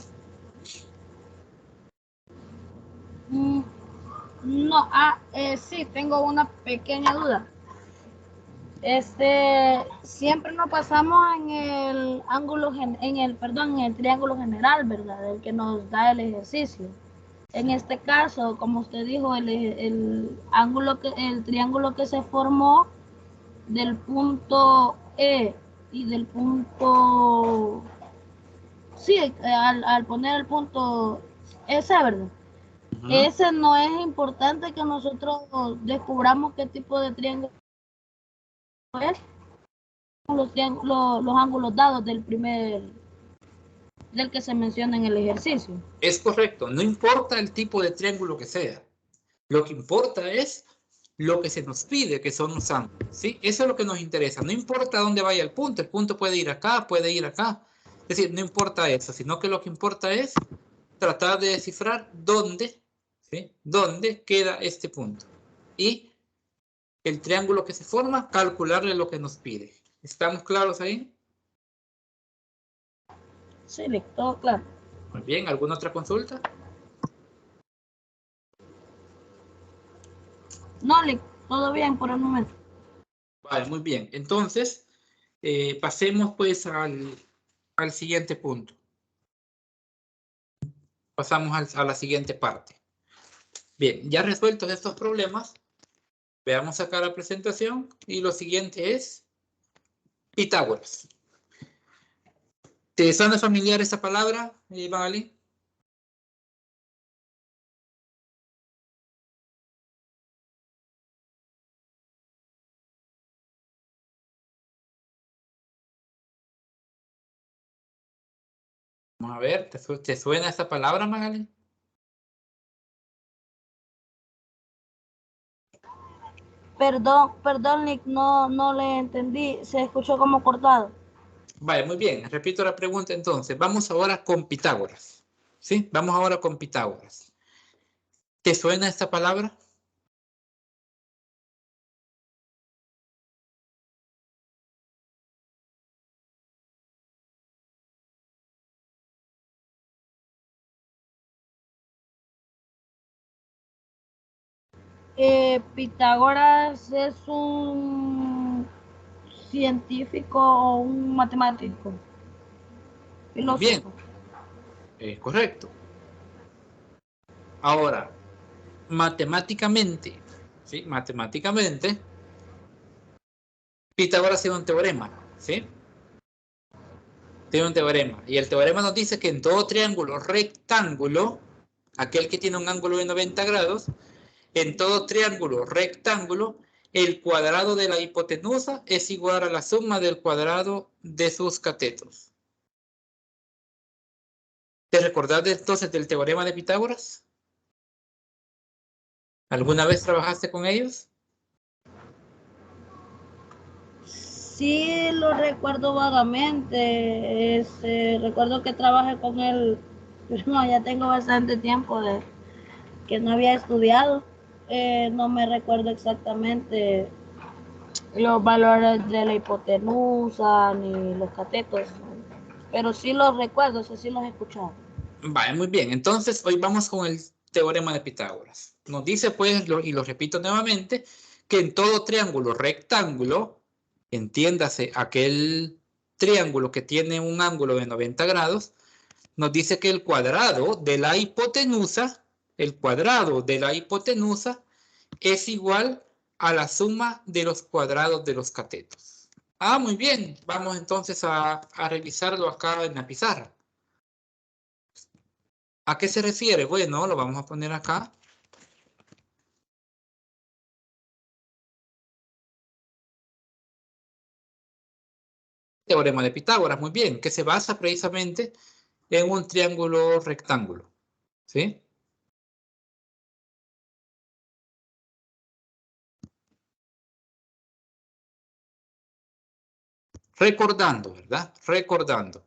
Mm, no, sí, tengo una pequeña duda. Siempre nos pasamos en el ángulo, en el triángulo general, ¿verdad? El que nos da el ejercicio. En este caso, como usted dijo, el triángulo que se formó del punto E y del punto, sí, al poner el punto ese, ¿verdad? Ujú. Ese no es importante que nosotros descubramos qué tipo de triángulo es, los ángulos dados del que se menciona en el ejercicio. Es correcto, no importa el tipo de triángulo que sea. Lo que importa es lo que se nos pide, que son los ángulos, ¿sí? Eso es lo que nos interesa. No importa dónde vaya el punto puede ir acá, puede ir acá. Es decir, no importa eso, sino que lo que importa es tratar de descifrar dónde, ¿sí? Dónde queda este punto. Y el triángulo que se forma, calcularle lo que nos pide. ¿Estamos claros ahí? Sí, todo claro. Muy bien, ¿alguna otra consulta? No, todo bien por el momento. Vale, muy bien. Entonces, pasemos pues al siguiente punto. Pasamos a la siguiente parte. Bien, ya resueltos estos problemas, veamos acá la presentación y lo siguiente es Pitágoras. ¿Te suena familiar esa palabra, Magali? Vamos a ver, ¿te suena esa palabra, Magali? Perdón, Nick, no le entendí, se escuchó como cortado. Vale, muy bien, repito la pregunta entonces. Vamos ahora con Pitágoras. ¿Sí? Vamos ahora con Pitágoras. ¿Te suena esta palabra? Pitágoras es un científico o un matemático, Muy bien, filósofo. correcto. Ahora, matemáticamente, ¿sí? Matemáticamente, Pitágoras tiene un teorema, ¿sí? Tiene un teorema. Y el teorema nos dice que en todo triángulo rectángulo, aquel que tiene un ángulo de 90 grados, en todo triángulo rectángulo, el cuadrado de la hipotenusa es igual a la suma del cuadrado de sus catetos. ¿Te recordás entonces del teorema de Pitágoras? ¿Alguna vez trabajaste con ellos? Sí, lo recuerdo vagamente. Recuerdo que trabajé con él, pero no, ya tengo bastante tiempo de que no había estudiado. No me recuerdo exactamente los valores de la hipotenusa ni los catetos, pero sí los recuerdo, eso sí los he escuchado. Vale, muy bien. Entonces, hoy vamos con el teorema de Pitágoras. Nos dice, pues, y lo repito nuevamente, que en todo triángulo rectángulo, entiéndase aquel triángulo que tiene un ángulo de 90 grados, nos dice que el cuadrado de la hipotenusa es igual a la suma de los cuadrados de los catetos. Ah, muy bien. Vamos entonces a revisarlo acá en la pizarra. ¿A qué se refiere? Bueno, lo vamos a poner acá. Teorema de Pitágoras, muy bien, que se basa precisamente en un triángulo rectángulo. ¿Sí? Recordando, ¿verdad? Recordando.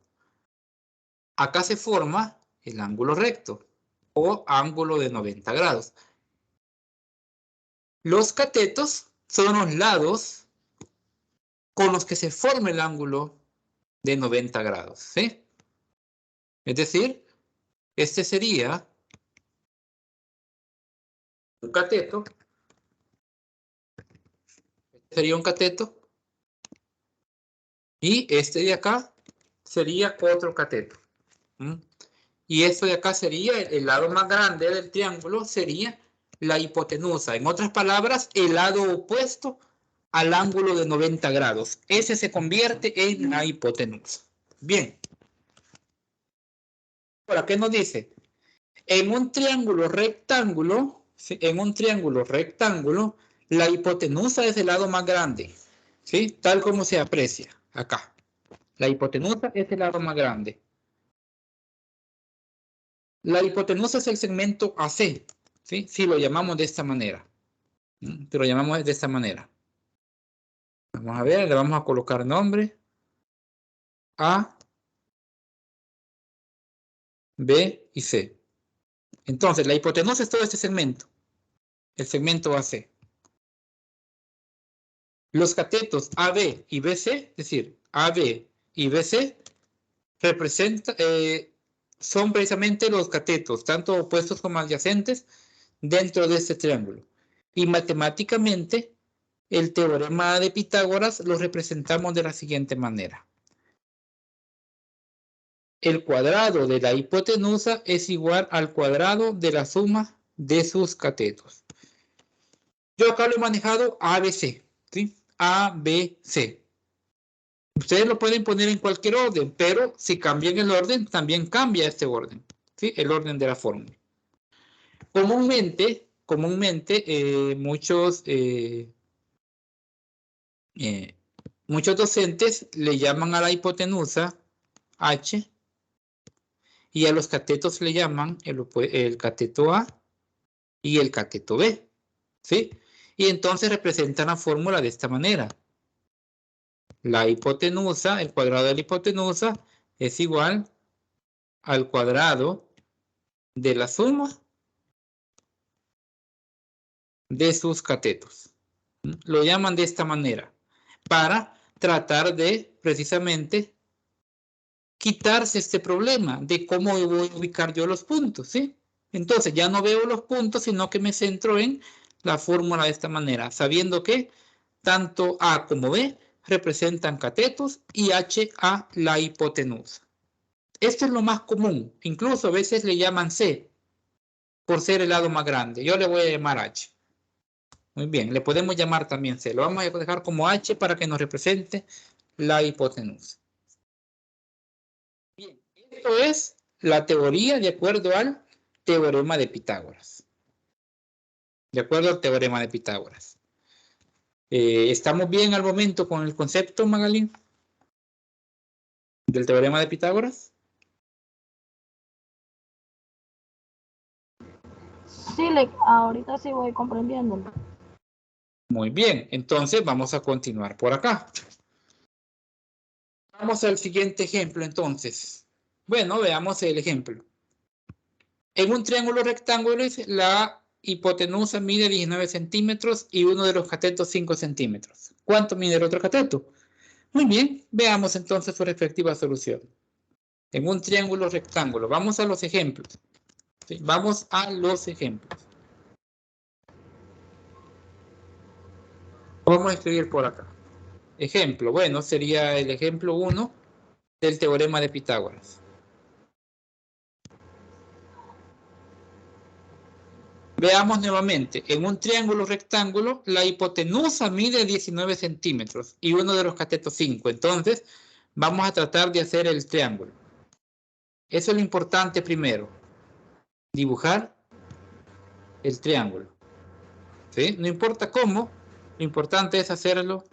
Acá se forma el ángulo recto o ángulo de 90 grados. Los catetos son los lados con los que se forma el ángulo de 90 grados, ¿sí? Es decir, este sería un cateto. Este sería un cateto. Y este de acá sería otro cateto. Y esto de acá sería, el lado más grande del triángulo sería la hipotenusa. En otras palabras, el lado opuesto al ángulo de 90 grados. Ese se convierte en la hipotenusa. Bien. Ahora, ¿qué nos dice? En un triángulo rectángulo, ¿sí? En un triángulo rectángulo, la hipotenusa es el lado más grande, ¿sí? Tal como se aprecia acá. La hipotenusa es el lado más grande. La hipotenusa es el segmento AC, ¿sí? Si lo llamamos de esta manera. Si lo llamamos de esta manera. Vamos a ver, le vamos a colocar nombre. A, B y C. Entonces, la hipotenusa es todo este segmento. El segmento AC. Los catetos AB y BC, es decir, AB y BC, son precisamente los catetos, tanto opuestos como adyacentes, dentro de este triángulo. Y matemáticamente, el teorema de Pitágoras lo representamos de la siguiente manera. El cuadrado de la hipotenusa es igual al cuadrado de la suma de sus catetos. Yo acá lo he manejado ABC, ¿sí? ABC. Ustedes lo pueden poner en cualquier orden, pero si cambian el orden, también cambia este orden, ¿sí? El orden de la fórmula. Comúnmente muchos docentes le llaman a la hipotenusa H y a los catetos le llaman el cateto A y el cateto B, ¿sí? Y entonces representan la fórmula de esta manera. La hipotenusa, el cuadrado de la hipotenusa es igual al cuadrado de la suma de sus catetos. Lo llaman de esta manera para tratar de precisamente quitarse este problema de cómo voy a ubicar yo los puntos, ¿sí? Entonces ya no veo los puntos, sino que me centro en la fórmula de esta manera, sabiendo que tanto A como B representan catetos y H a la hipotenusa. Esto es lo más común, incluso a veces le llaman C, por ser el lado más grande. Yo le voy a llamar H. Muy bien, le podemos llamar también C. Lo vamos a dejar como H para que nos represente la hipotenusa. Bien, esto es la teoría de acuerdo al teorema de Pitágoras. De acuerdo al teorema de Pitágoras. ¿Estamos bien al momento con el concepto, Magalín? Del teorema de Pitágoras. Sí, ahorita sí voy comprendiendo. Muy bien, entonces vamos a continuar por acá. Vamos al siguiente ejemplo, entonces. Bueno, veamos el ejemplo. En un triángulo rectangular, la hipotenusa mide 19 centímetros y uno de los catetos 5 centímetros. ¿Cuánto mide el otro cateto? Muy bien, veamos entonces su respectiva solución. En un triángulo rectángulo, vamos a los ejemplos. ¿Sí? Vamos a los ejemplos. Vamos a escribir por acá. Ejemplo, bueno, sería el ejemplo 1 del teorema de Pitágoras. Veamos nuevamente, en un triángulo rectángulo, la hipotenusa mide 19 centímetros y uno de los catetos 5. Entonces, vamos a tratar de hacer el triángulo. Eso es lo importante primero. Dibujar el triángulo. ¿Sí? No importa cómo, lo importante es hacerlo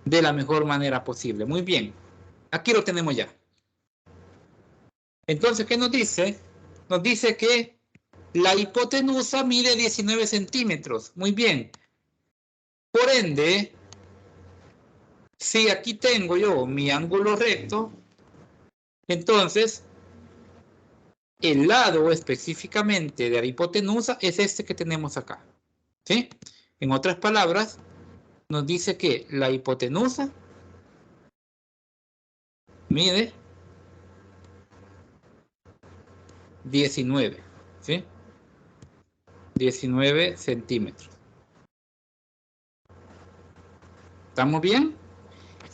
de la mejor manera posible. Muy bien. Aquí lo tenemos ya. Entonces, ¿qué nos dice? Nos dice que la hipotenusa mide 19 centímetros. Muy bien. Por ende, si aquí tengo yo mi ángulo recto, entonces el lado específicamente de la hipotenusa es este que tenemos acá. ¿Sí? En otras palabras, nos dice que la hipotenusa mide 19, ¿sí? 19 centímetros. ¿Estamos bien?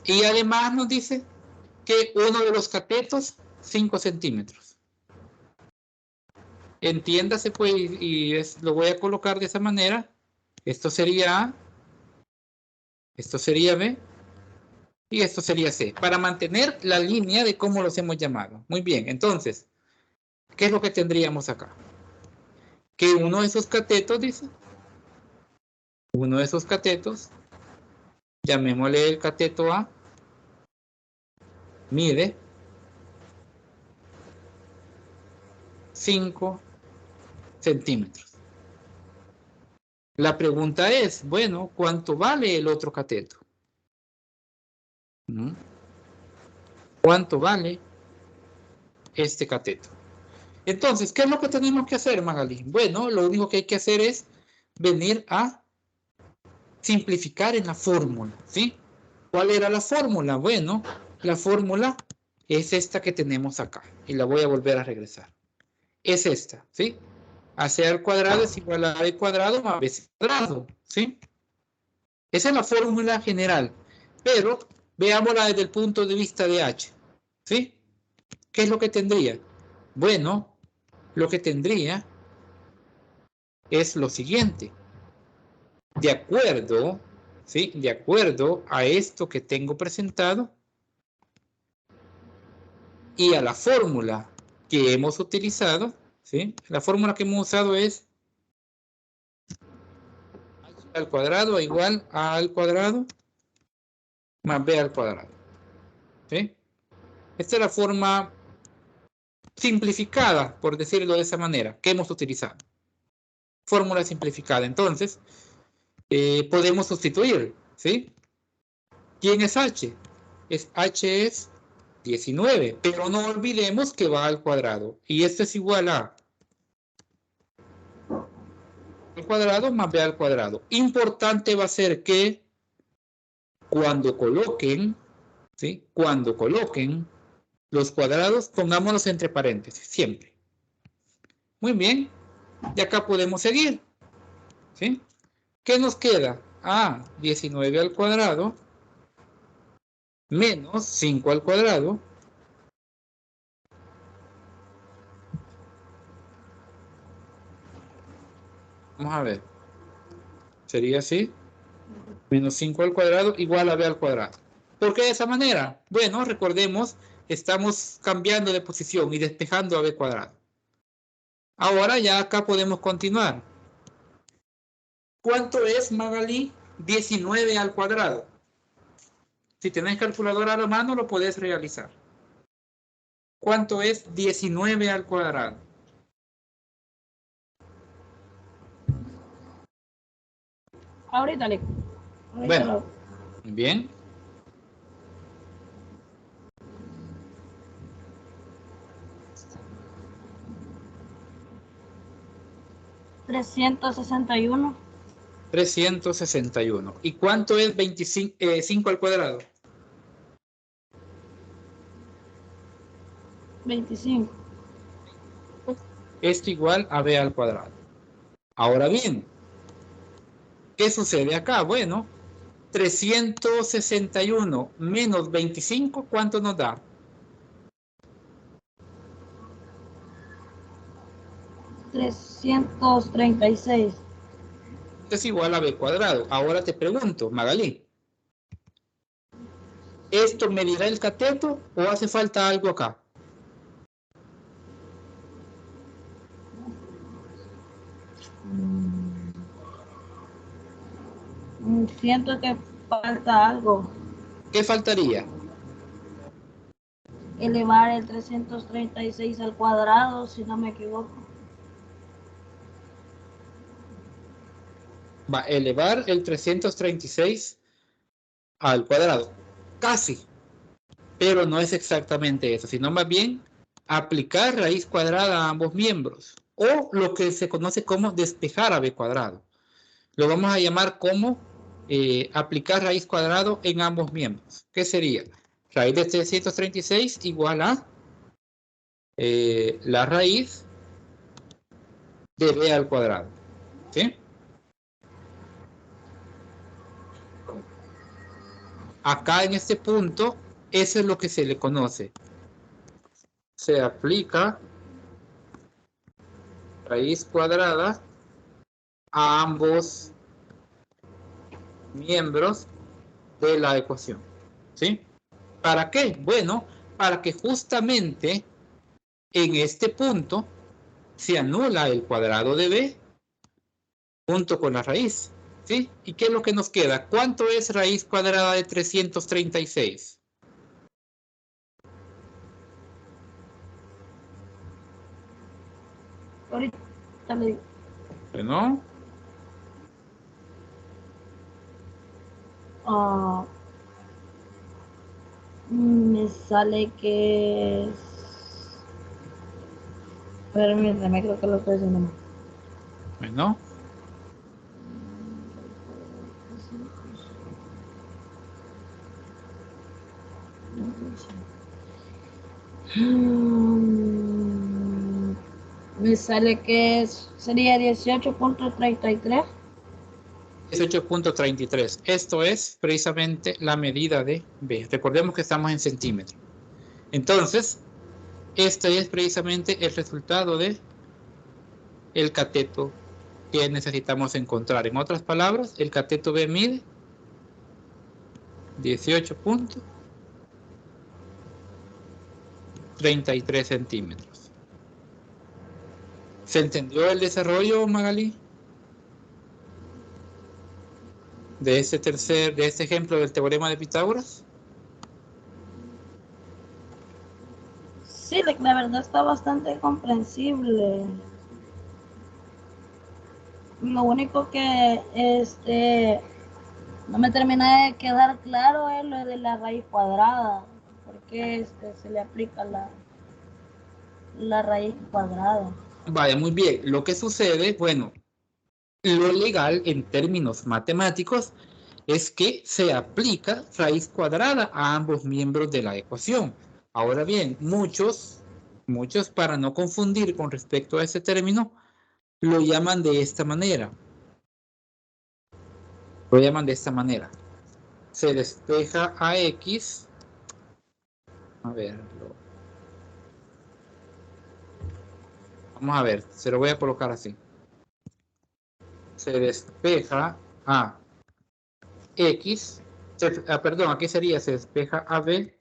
Y además nos dice que uno de los catetos, 5 centímetros. Entiéndase, pues, lo voy a colocar de esa manera. Esto sería A, esto sería B, y esto sería C, para mantener la línea de cómo los hemos llamado. Muy bien, entonces, ¿qué es lo que tendríamos acá? Que uno de esos catetos, dice, uno de esos catetos, llamémosle el cateto A, mide 5 centímetros. La pregunta es, bueno, ¿cuánto vale el otro cateto? ¿Cuánto vale este cateto? Entonces, ¿qué es lo que tenemos que hacer, Magalí? Bueno, lo único que hay que hacer es venir a simplificar en la fórmula, ¿sí? ¿Cuál era la fórmula? Bueno, la fórmula es esta que tenemos acá. Y la voy a volver a regresar. Es esta, ¿sí? AC al cuadrado es igual a AB cuadrado más BC cuadrado, ¿sí? Esa es la fórmula general. Pero veámosla desde el punto de vista de H, ¿sí? ¿Qué es lo que tendría? Bueno, lo que tendría es lo siguiente. De acuerdo, ¿sí? De acuerdo a esto que tengo presentado y a la fórmula que hemos utilizado, ¿sí? La fórmula que hemos usado es h al cuadrado igual a al cuadrado más b al cuadrado, ¿sí? Esta es la forma simplificada, por decirlo de esa manera, que hemos utilizado. Fórmula simplificada. Entonces, podemos sustituir, ¿sí? ¿Quién es h? H es 19, pero no olvidemos que va al cuadrado. Y esto es igual a al cuadrado más b al cuadrado. Importante va a ser que cuando coloquen, ¿sí? Cuando coloquen los cuadrados, pongámoslos entre paréntesis, siempre. Muy bien. Y acá podemos seguir, ¿sí? ¿Qué nos queda? 19 al cuadrado menos 5 al cuadrado vamos a ver, sería así, menos 5 al cuadrado igual a b al cuadrado. ¿Por qué de esa manera? Bueno, recordemos, estamos cambiando de posición y despejando a b cuadrado. Ahora ya acá podemos continuar. ¿Cuánto es, Magalí? 19 al cuadrado. Si tenés calculadora a la mano, lo podés realizar. ¿Cuánto es 19 al cuadrado? Ahorita le. Bueno, bien. $361. 361. ¿Y cuánto es 5 al cuadrado? 25. Esto igual a b al cuadrado. Ahora bien, ¿qué sucede acá? Bueno, 361 menos 25, ¿cuánto nos da? 336. Es igual a b cuadrado. Ahora te pregunto, Magalí, ¿esto medirá el cateto o hace falta algo acá? Siento que falta algo. ¿Qué faltaría? Elevar el 336 al cuadrado, si no me equivoco. Va a elevar el 336 al cuadrado. Casi. Pero no es exactamente eso, sino más bien aplicar raíz cuadrada a ambos miembros, o lo que se conoce como despejar a b cuadrado. Lo vamos a llamar como aplicar raíz cuadrado en ambos miembros. ¿Qué sería? Raíz de 336 igual a la raíz de b al cuadrado. ¿Sí? Acá en este punto, eso es lo que se le conoce. Se aplica raíz cuadrada a ambos miembros de la ecuación. ¿Sí? ¿Para qué? Bueno, para que justamente en este punto se anula el cuadrado de b junto con la raíz. ¿Sí? ¿Y qué es lo que nos queda? ¿Cuánto es raíz cuadrada de 336? Ahorita le digo. Bueno, Me sale que es... Permítame, creo que lo estoy haciendo mal. bueno. Me sale que sería 18.33. 18.33. Esto es precisamente la medida de B. Recordemos que estamos en centímetros. Entonces, este es precisamente el resultado de el cateto que necesitamos encontrar. En otras palabras, el cateto B mide 18.33 centímetros. ¿Se entendió el desarrollo, Magali? De este ejemplo del teorema de Pitágoras. Sí, la verdad está bastante comprensible. Lo único que no me termina de quedar claro es lo de la raíz cuadrada. ¿Por qué se le aplica la raíz cuadrada? Vaya, muy bien. Lo que sucede, bueno, lo legal en términos matemáticos es que se aplica raíz cuadrada a ambos miembros de la ecuación. Ahora bien, muchos para no confundir con respecto a ese término, lo llaman de esta manera. Lo llaman de esta manera. Se despeja a X. A ver. Vamos a ver, se lo voy a colocar así. Se despeja a X. Perdón, aquí sería se despeja a B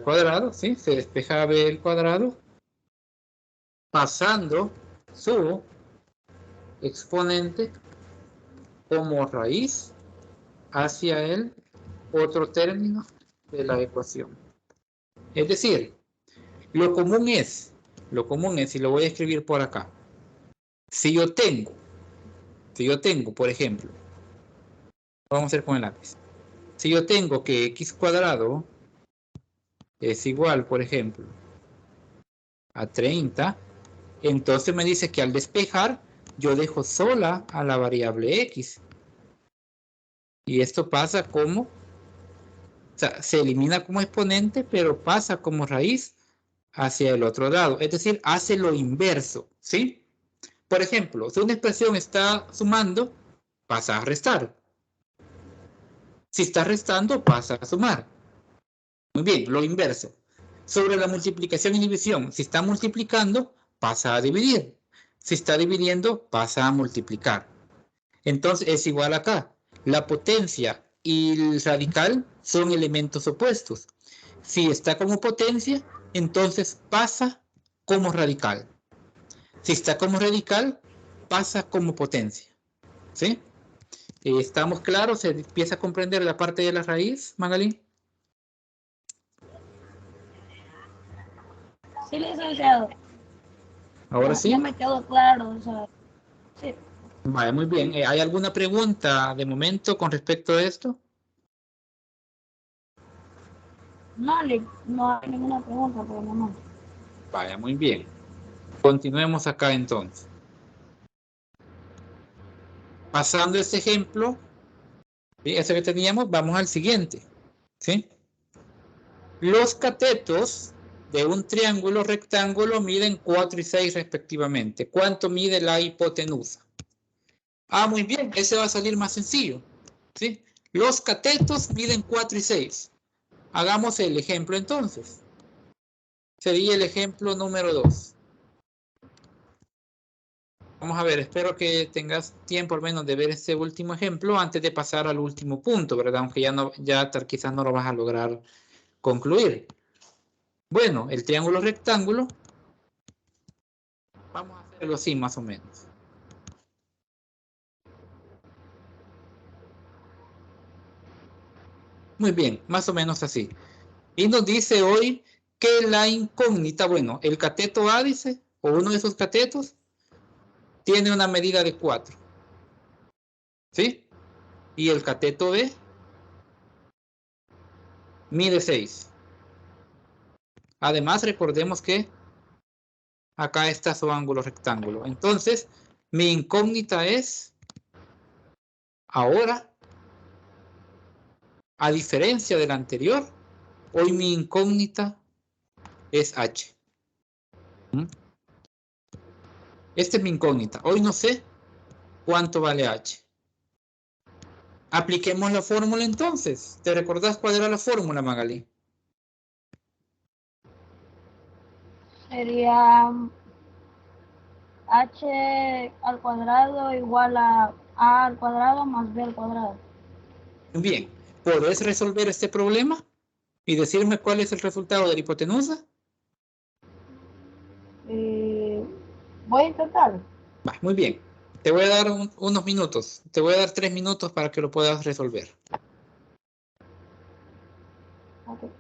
cuadrado, ¿sí? Se despeja a B el cuadrado, pasando su exponente como raíz hacia el otro término de la ecuación. Es decir, lo común es, y lo voy a escribir por acá. Si yo tengo, por ejemplo, vamos a hacer con el lápiz. Si yo tengo que x cuadrado es igual, por ejemplo, a 30, entonces me dice que al despejar, yo dejo sola a la variable x. Y esto pasa como, o sea, se elimina como exponente, pero pasa como raíz hacia el otro lado. Es decir, hace lo inverso, ¿sí? Por ejemplo, si una expresión está sumando, pasa a restar. Si está restando, pasa a sumar. Muy bien, lo inverso. Sobre la multiplicación y división, si está multiplicando, pasa a dividir. Si está dividiendo, pasa a multiplicar. Entonces es igual acá. La potencia y el radical son elementos opuestos. Si está como potencia, entonces pasa como radical. Si está como radical, pasa como potencia. ¿Sí? ¿Estamos claros? ¿Se empieza a comprender la parte de la raíz, Magali? Sí, licenciado. Ahora Ya sí. me quedó claro. O sea, sí. Vale, muy bien. ¿Hay alguna pregunta de momento con respecto a esto? No, no hay ninguna pregunta por el momento. Vaya, muy bien. Continuemos acá entonces. Pasando este ejemplo, ¿sí? Ese que teníamos, vamos al siguiente. ¿Sí? Los catetos de un triángulo rectángulo miden 4 y 6 respectivamente. ¿Cuánto mide la hipotenusa? Ah, muy bien, ese va a salir más sencillo. ¿Sí? Los catetos miden 4 y 6. Hagamos el ejemplo entonces. Sería el ejemplo número 2. Vamos a ver, espero que tengas tiempo al menos de ver este último ejemplo antes de pasar al último punto, ¿verdad? Aunque quizás no lo vas a lograr concluir. Bueno, el triángulo rectángulo, vamos a hacerlo así más o menos. Muy bien, más o menos así. Y nos dice hoy que la incógnita, bueno, el cateto A dice, o uno de esos catetos, tiene una medida de 4. ¿Sí? Y el cateto B mide 6. Además, recordemos que acá está su ángulo rectángulo. Entonces, mi incógnita es, ahora, a diferencia de la anterior, hoy mi incógnita es H. ¿Mm? Esta es mi incógnita. Hoy no sé cuánto vale H. Apliquemos la fórmula entonces. ¿Te recordás cuál era la fórmula, Magali? Sería h al cuadrado igual a al cuadrado más b al cuadrado. Bien, ¿podés resolver este problema y decirme cuál es el resultado de la hipotenusa? Voy a intentar. Va, muy bien. Te voy a dar unos minutos. Te voy a dar 3 minutos para que lo puedas resolver. Okay.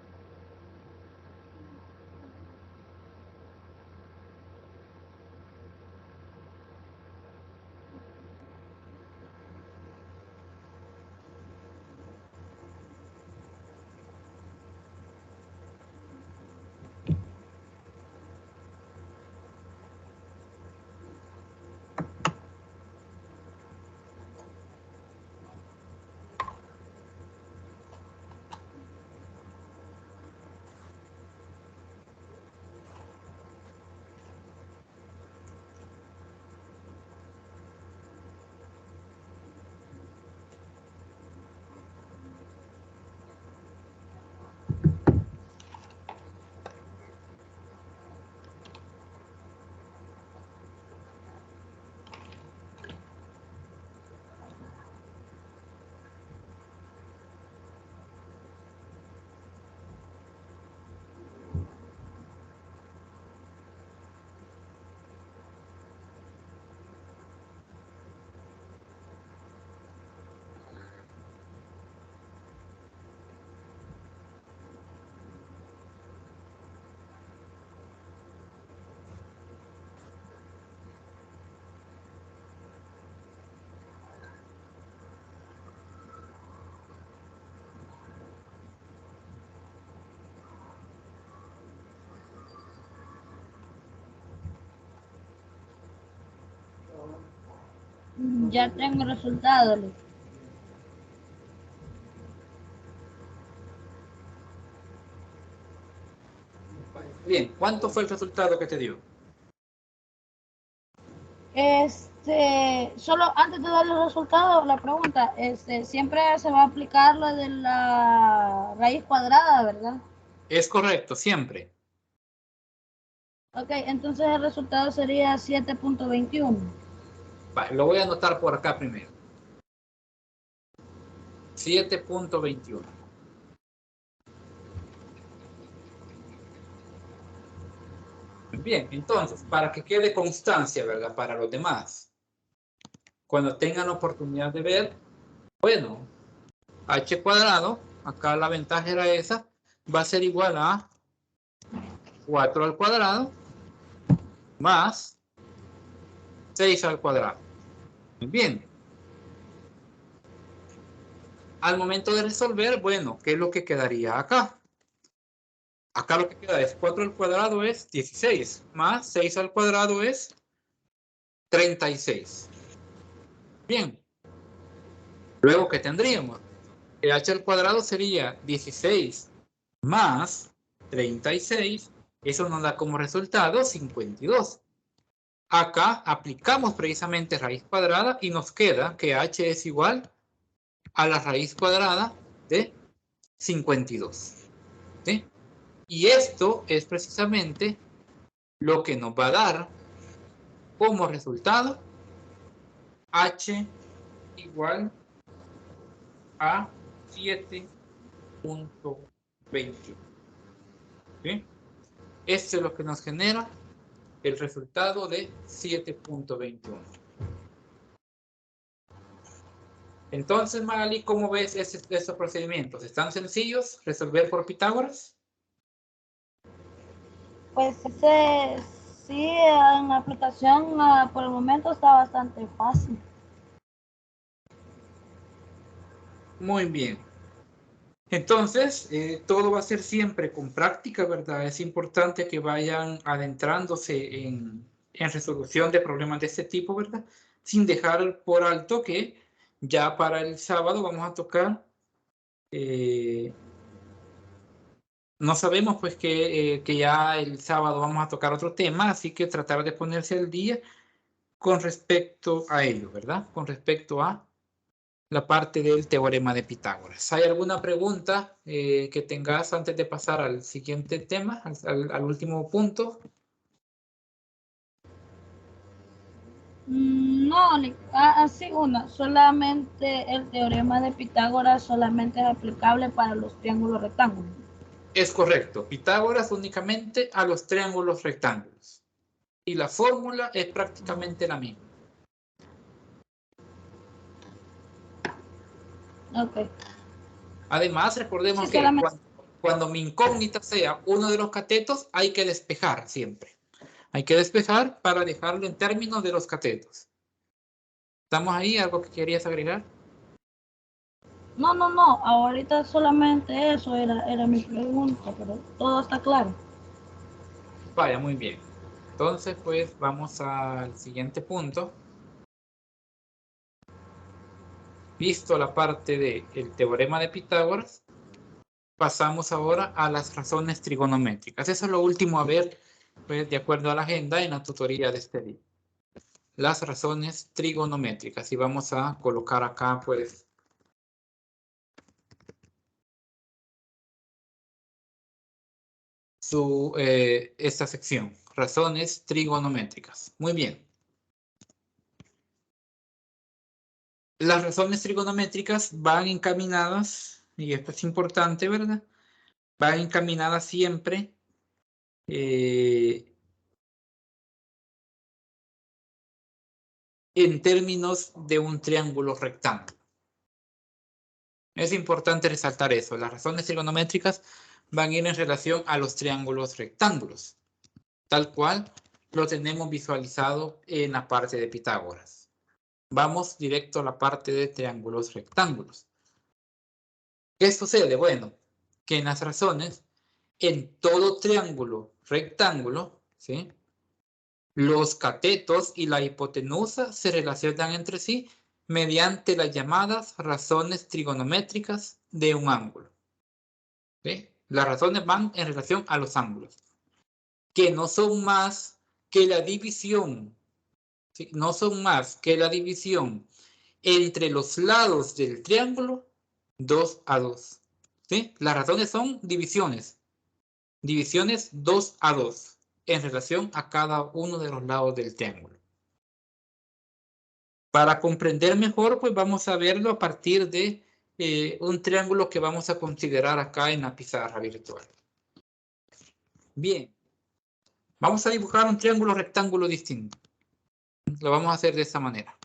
Ya tengo el resultado. Bien, ¿cuánto fue el resultado que te dio? Solo antes de dar los resultados, la pregunta, siempre se va a aplicar lo de la raíz cuadrada, ¿verdad? Es correcto, siempre. Ok, entonces el resultado sería 7.21. Va, lo voy a anotar por acá primero. 7.21. Bien, entonces, para que quede constancia, ¿verdad? Para los demás. Cuando tengan la oportunidad de ver, bueno, h cuadrado, acá la ventaja era esa, va a ser igual a 4 al cuadrado más 6 al cuadrado. Muy bien. Al momento de resolver, bueno, ¿qué es lo que quedaría acá? Acá lo que queda es 4 al cuadrado es 16, más 6 al cuadrado es 36. Bien. Luego, ¿qué tendríamos? Que h al cuadrado sería 16 más 36. Eso nos da como resultado 52. Acá aplicamos precisamente raíz cuadrada y nos queda que h es igual a la raíz cuadrada de 52. ¿Sí? Y esto es precisamente lo que nos va a dar como resultado h igual a 7.21. ¿Sí? Esto es lo que nos genera el resultado de 7.21. Entonces, Magali, ¿cómo ves estos procedimientos? ¿Están sencillos? ¿Resolver por Pitágoras? Pues sí, en la aplicación por el momento está bastante fácil. Muy bien. Entonces, todo va a ser siempre con práctica, ¿verdad? Es importante que vayan adentrándose en resolución de problemas de este tipo, ¿verdad? Sin dejar por alto que ya para el sábado vamos a tocar, no sabemos pues que ya el sábado vamos a tocar otro tema, así que tratar de ponerse al día con respecto a ello, ¿verdad? Con respecto a la parte del teorema de Pitágoras. ¿Hay alguna pregunta que tengas antes de pasar al siguiente tema, al último punto? No, así una. Solamente el teorema de Pitágoras solamente es aplicable para los triángulos rectángulos. Es correcto. Pitágoras únicamente a los triángulos rectángulos. Y la fórmula es prácticamente la misma. Ok. Además, recordemos Sí, que solamente. cuando mi incógnita sea uno de los catetos, hay que despejar siempre. Hay que despejar para dejarlo en términos de los catetos. ¿Estamos ahí? ¿Algo que querías agregar? No. Ahorita solamente eso era mi pregunta, pero todo está claro. Vaya, muy bien. Entonces, pues vamos al siguiente punto. Visto la parte del teorema de Pitágoras, pasamos ahora a las razones trigonométricas. Eso es lo último a ver, pues, de acuerdo a la agenda en la tutoría de este día. Las razones trigonométricas. Y vamos a colocar acá, pues, esta sección. Razones trigonométricas. Muy bien. Las razones trigonométricas van encaminadas, y esto es importante, ¿verdad? Van encaminadas siempre en términos de un triángulo rectángulo. Es importante resaltar eso. Las razones trigonométricas van a ir en relación a los triángulos rectángulos, tal cual lo tenemos visualizado en la parte de Pitágoras. Vamos directo a la parte de triángulos rectángulos. ¿Qué sucede? Bueno, que en las razones, en todo triángulo rectángulo, ¿sí?, los catetos y la hipotenusa se relacionan entre sí mediante las llamadas razones trigonométricas de un ángulo. ¿Sí? Las razones van en relación a los ángulos, que no son más que la división, ¿sí?, no son más que la división entre los lados del triángulo 2 a 2. ¿Sí? Las razones son divisiones 2 a 2 en relación a cada uno de los lados del triángulo. Para comprender mejor, pues vamos a verlo a partir de un triángulo que vamos a considerar acá en la pizarra virtual. Bien, vamos a dibujar un triángulo rectángulo distinto. Lo vamos a hacer de esta manera.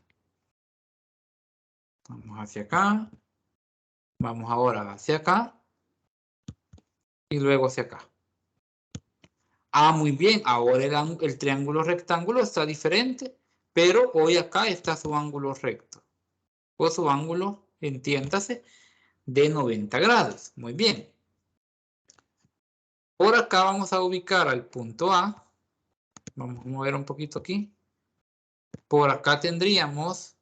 Vamos hacia acá. Vamos ahora hacia acá. Y luego hacia acá. Ah, muy bien. Ahora el triángulo rectángulo está diferente. Pero hoy acá está su ángulo recto. O su ángulo, entiéndase, de 90 grados. Muy bien. Por acá vamos a ubicar al punto A. Vamos a mover un poquito aquí. Por acá tendríamos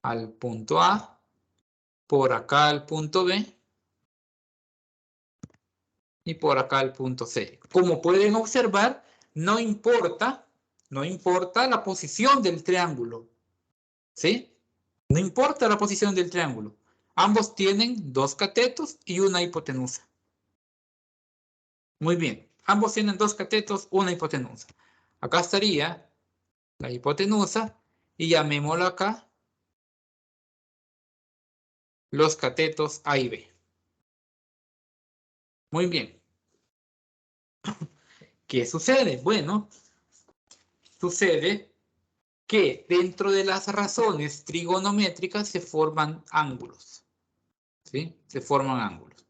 al punto A. Por acá al punto B. Y por acá al punto C. Como pueden observar, no importa la posición del triángulo. ¿Sí? No importa la posición del triángulo. Ambos tienen dos catetos y una hipotenusa. Muy bien. Ambos tienen dos catetos, una hipotenusa. Acá estaría la hipotenusa y llamémoslo acá los catetos A y B. Muy bien. ¿Qué sucede? Bueno, sucede que dentro de las razones trigonométricas se forman ángulos. ¿Sí? Se forman ángulos.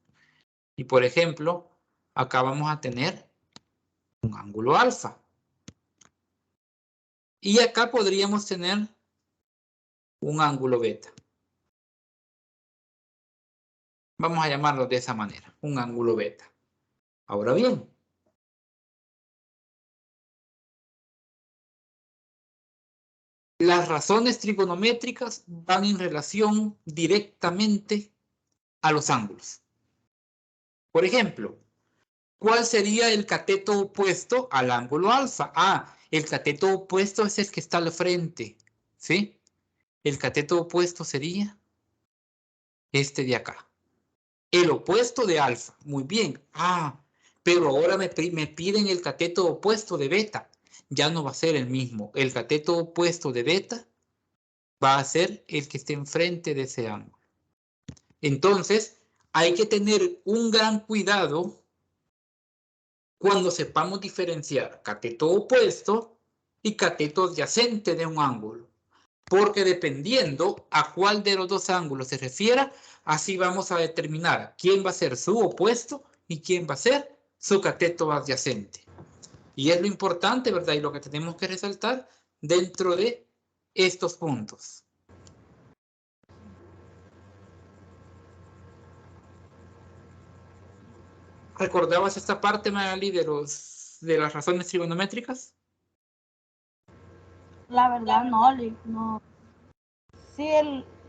Y por ejemplo, acá vamos a tener un ángulo alfa. Y acá podríamos tener un ángulo beta. Vamos a llamarlo de esa manera, un ángulo beta. Ahora bien, las razones trigonométricas van en relación directamente a los ángulos. Por ejemplo, ¿cuál sería el cateto opuesto al ángulo alfa? Ah, el cateto opuesto es el que está al frente, ¿sí? El cateto opuesto sería este de acá. El opuesto de alfa. Muy bien. Ah, pero ahora me piden el cateto opuesto de beta. Ya no va a ser el mismo. El cateto opuesto de beta va a ser el que esté enfrente de ese ángulo. Entonces, hay que tener un gran cuidado cuando sepamos diferenciar cateto opuesto y cateto adyacente de un ángulo. Porque dependiendo a cuál de los dos ángulos se refiera, así vamos a determinar quién va a ser su opuesto y quién va a ser su cateto adyacente. Y es lo importante, ¿verdad? Y lo que tenemos que resaltar dentro de estos puntos. ¿Recordabas esta parte, Magali, de las razones trigonométricas? La verdad no. Sí,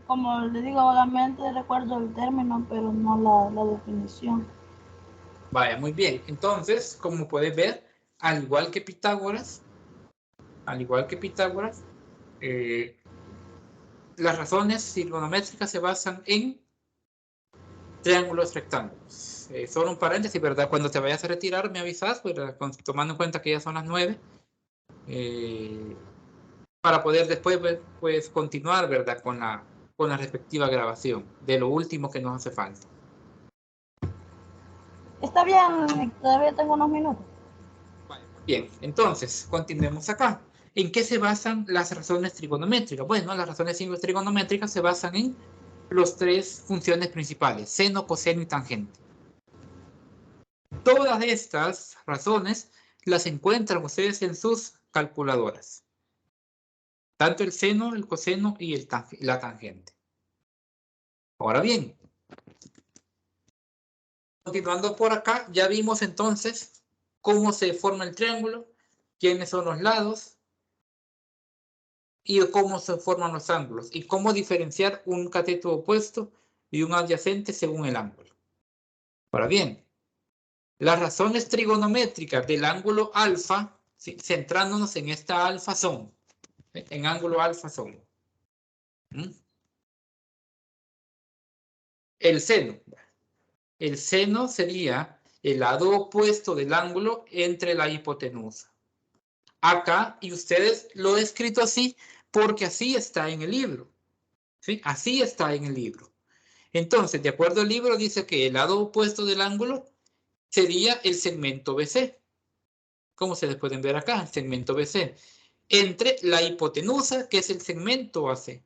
como le digo vagamente recuerdo el término, pero no la definición. Vaya, muy bien. Entonces, como puedes ver, al igual que Pitágoras, las razones trigonométricas se basan en triángulos rectángulos. Solo un paréntesis, ¿verdad? Cuando te vayas a retirar, me avisas, ¿verdad? Tomando en cuenta que ya son las 9, para poder después, pues, continuar, ¿verdad? Con la respectiva grabación de lo último que nos hace falta. Está bien, todavía tengo unos minutos. Bien, entonces, continuemos acá. ¿En qué se basan las razones trigonométricas? Bueno, las razones trigonométricas se basan en las tres funciones principales, seno, coseno y tangente. Todas estas razones las encuentran ustedes en sus calculadoras. Tanto el seno, el coseno y la tangente. Ahora bien, continuando por acá, ya vimos entonces cómo se forma el triángulo, quiénes son los lados y cómo se forman los ángulos y cómo diferenciar un cateto opuesto y un adyacente según el ángulo. Ahora bien, las razones trigonométricas del ángulo alfa, ¿sí? Centrándonos en esta alfa son, en ángulo alfa son el seno. El seno sería el lado opuesto del ángulo entre la hipotenusa. Acá, y ustedes lo he escrito así porque así está en el libro. ¿Sí? Así está en el libro. Entonces, de acuerdo al libro, dice que el lado opuesto del ángulo sería el segmento BC. Como se pueden ver acá, el segmento BC. Entre la hipotenusa, que es el segmento AC.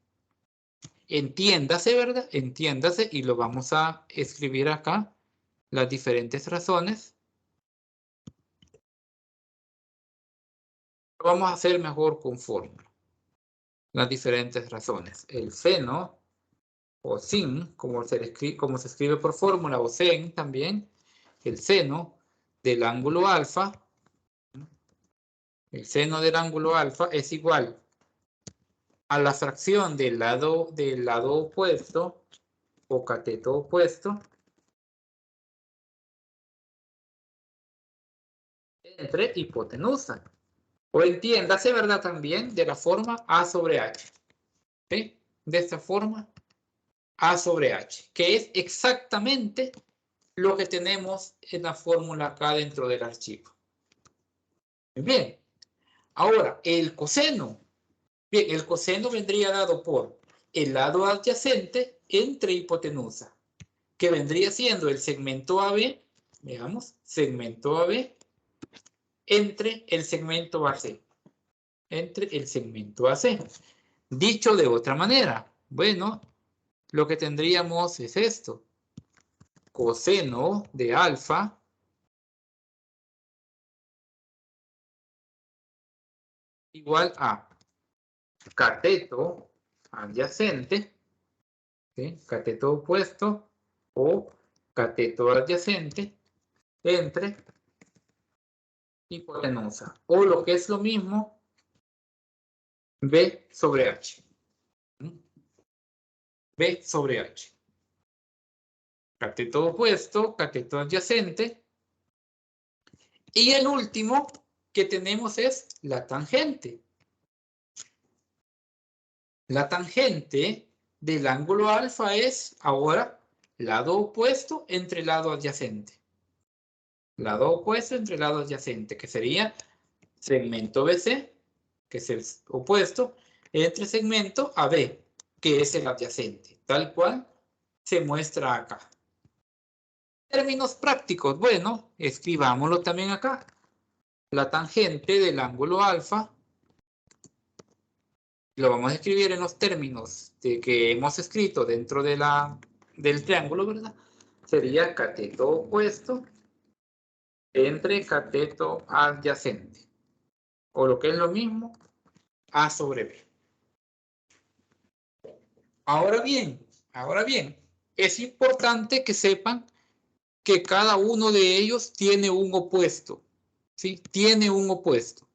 Entiéndase, ¿verdad? Entiéndase, y lo vamos a escribir acá, las diferentes razones. Lo vamos a hacer mejor con fórmula. Las diferentes razones. El seno, o sin, como se escribe por fórmula, o sen también, el seno del ángulo alfa. El seno del ángulo alfa es igual a la fracción del lado opuesto o cateto opuesto entre hipotenusa. O entiéndase, ¿verdad? También de la forma A sobre H. ¿Sí? De esta forma A sobre H, que es exactamente lo que tenemos en la fórmula acá dentro del archivo. Bien, ahora el coseno. Bien, el coseno vendría dado por el lado adyacente entre hipotenusa, que vendría siendo el segmento AB, veamos, segmento AB entre el segmento AC. Entre el segmento AC. Dicho de otra manera, bueno, lo que tendríamos es esto. Coseno de alfa igual a cateto adyacente, ¿sí? Cateto opuesto o cateto adyacente entre hipotenusa. O lo que es lo mismo, B sobre H. B sobre H. Cateto opuesto, cateto adyacente. Y el último que tenemos es la tangente. La tangente del ángulo alfa es ahora lado opuesto entre lado adyacente. Lado opuesto entre lado adyacente, que sería segmento BC, que es el opuesto, entre segmento AB, que es el adyacente, tal cual se muestra acá. Términos prácticos, bueno, escribámoslo también acá. La tangente del ángulo alfa, lo vamos a escribir en los términos que hemos escrito dentro de del triángulo, ¿verdad? Sería cateto opuesto entre cateto adyacente. O lo que es lo mismo, A sobre B. Ahora bien, es importante que sepan que cada uno de ellos tiene un opuesto. ¿Sí? Tiene un opuesto.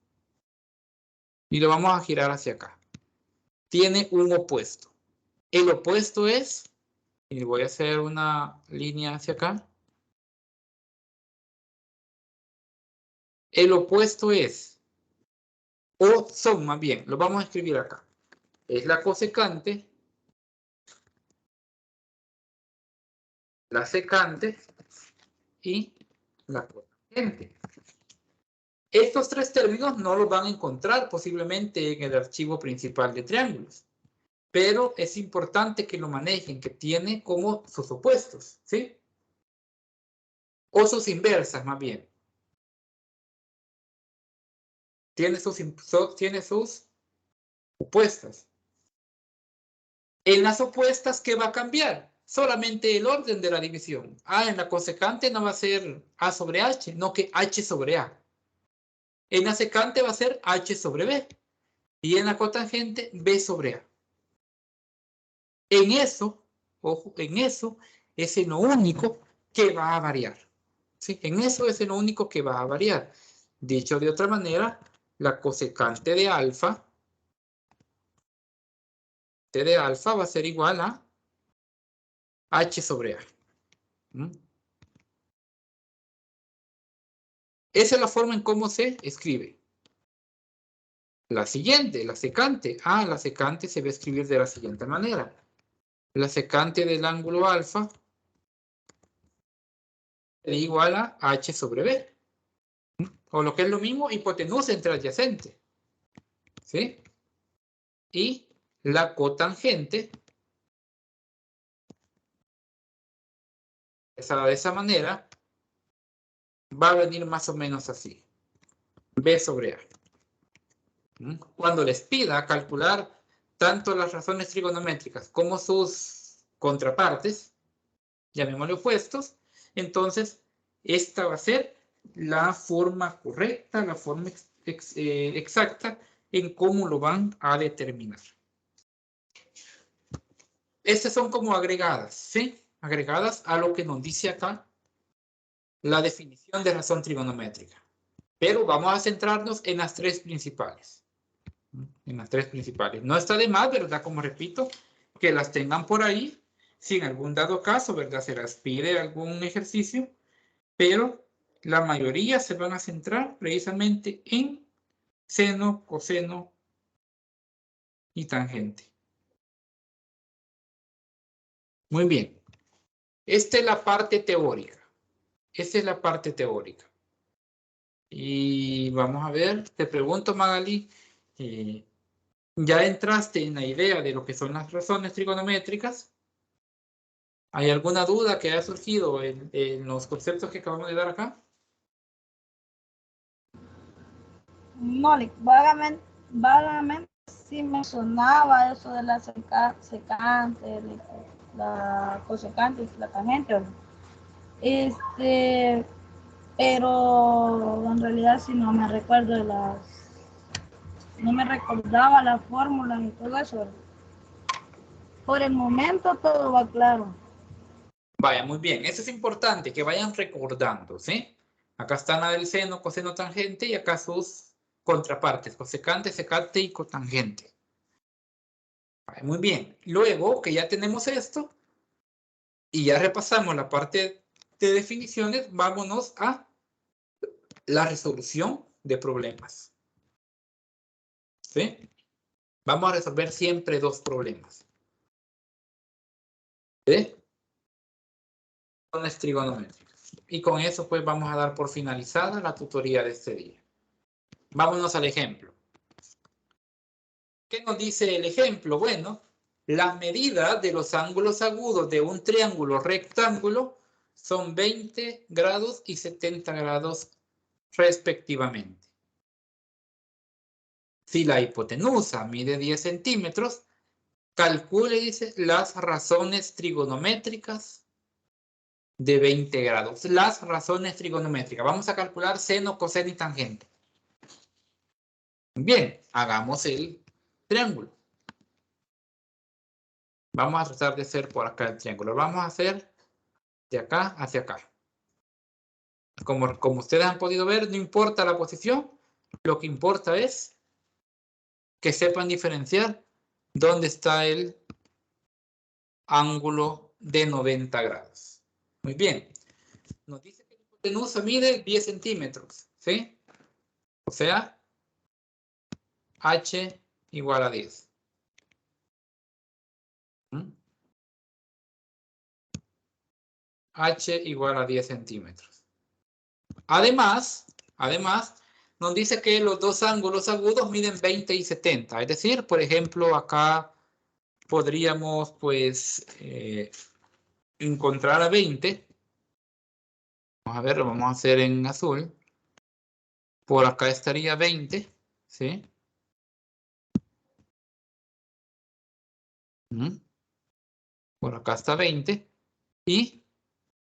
Y lo vamos a girar hacia acá. Tiene un opuesto. El opuesto es, y voy a hacer una línea hacia acá. El opuesto es, o son más bien, lo vamos a escribir acá. Es la cosecante, la secante y la cotangente. Estos tres términos no los van a encontrar posiblemente en el archivo principal de triángulos, pero es importante que lo manejen, que tiene como sus opuestos, ¿sí? O sus inversas, más bien. Tiene sus opuestas. En las opuestas, ¿qué va a cambiar? Solamente el orden de la división. En la cosecante no va a ser A sobre H, no que H sobre A. En la secante va a ser H sobre B. Y en la cotangente, B sobre A. En eso, ojo, en eso es en lo único que va a variar. ¿Sí? En eso es en lo único que va a variar. Dicho de otra manera, la cosecante de alfa va a ser igual a H sobre A. ¿Mm? Esa es la forma en cómo se escribe. La siguiente, la secante. La secante se va a escribir de la siguiente manera. La secante del ángulo alfa es igual a H sobre B. O lo que es lo mismo, hipotenusa entre adyacente. ¿Sí? Y la cotangente, de esa manera, va a venir más o menos así. B sobre A. Cuando les pida calcular tanto las razones trigonométricas como sus contrapartes, llamémosle opuestos, entonces esta va a ser la forma correcta, la forma exacta en cómo lo van a determinar. Estas son como agregadas, ¿sí? Agregadas a lo que nos dice acá la definición de razón trigonométrica. Pero vamos a centrarnos en las tres principales. En las tres principales. No está de más, ¿verdad? Como repito, que las tengan por ahí. Si en algún dado caso, ¿verdad? Se las pide algún ejercicio. Pero la mayoría se van a centrar precisamente en seno, coseno y tangente. Muy bien. Esta es la parte teórica. Esta es la parte teórica. Y vamos a ver, te pregunto, Magali, ¿ya entraste en la idea de lo que son las razones trigonométricas? ¿Hay alguna duda que haya surgido en los conceptos que acabamos de dar acá? No, vagamente sí me sonaba eso de la secante, la cosecante y la tangente. Pero en realidad sí no me recuerdo no me recordaba las fórmulas y todo eso. Por el momento todo va claro. Vaya, muy bien. Eso es importante, que vayan recordando, ¿sí? Acá está la del seno, coseno, tangente y acá sus contrapartes, cosecante, secante y cotangente. Vaya, muy bien. Luego que ya tenemos esto y ya repasamos la parte de definiciones, vámonos a la resolución de problemas. ¿Sí? Vamos a resolver siempre dos problemas. ¿Sí? Razones trigonométricas. Y con eso pues vamos a dar por finalizada la tutoría de este día. Vámonos al ejemplo. ¿Qué nos dice el ejemplo? Bueno, las medidas de los ángulos agudos de un triángulo rectángulo son 20 grados y 70 grados respectivamente. Si la hipotenusa mide 10 centímetros, calcule, dice, las razones trigonométricas de 20 grados. Las razones trigonométricas. Vamos a calcular seno, coseno y tangente. Bien, hagamos el triángulo. Vamos a tratar de hacer por acá el triángulo. Vamos a hacer de acá hacia acá. Como ustedes han podido ver, no importa la posición. Lo que importa es que sepan diferenciar dónde está el ángulo de 90 grados. Muy bien. Nos dice que la hipotenusa mide 10 centímetros. ¿Sí? O sea, H igual a 10. H igual a 10 centímetros. Además, nos dice que los dos ángulos agudos miden 20 y 70. Es decir, por ejemplo, acá podríamos, pues, encontrar a 20. Vamos a ver, lo vamos a hacer en azul. Por acá estaría 20, ¿sí? Por acá está 20. Y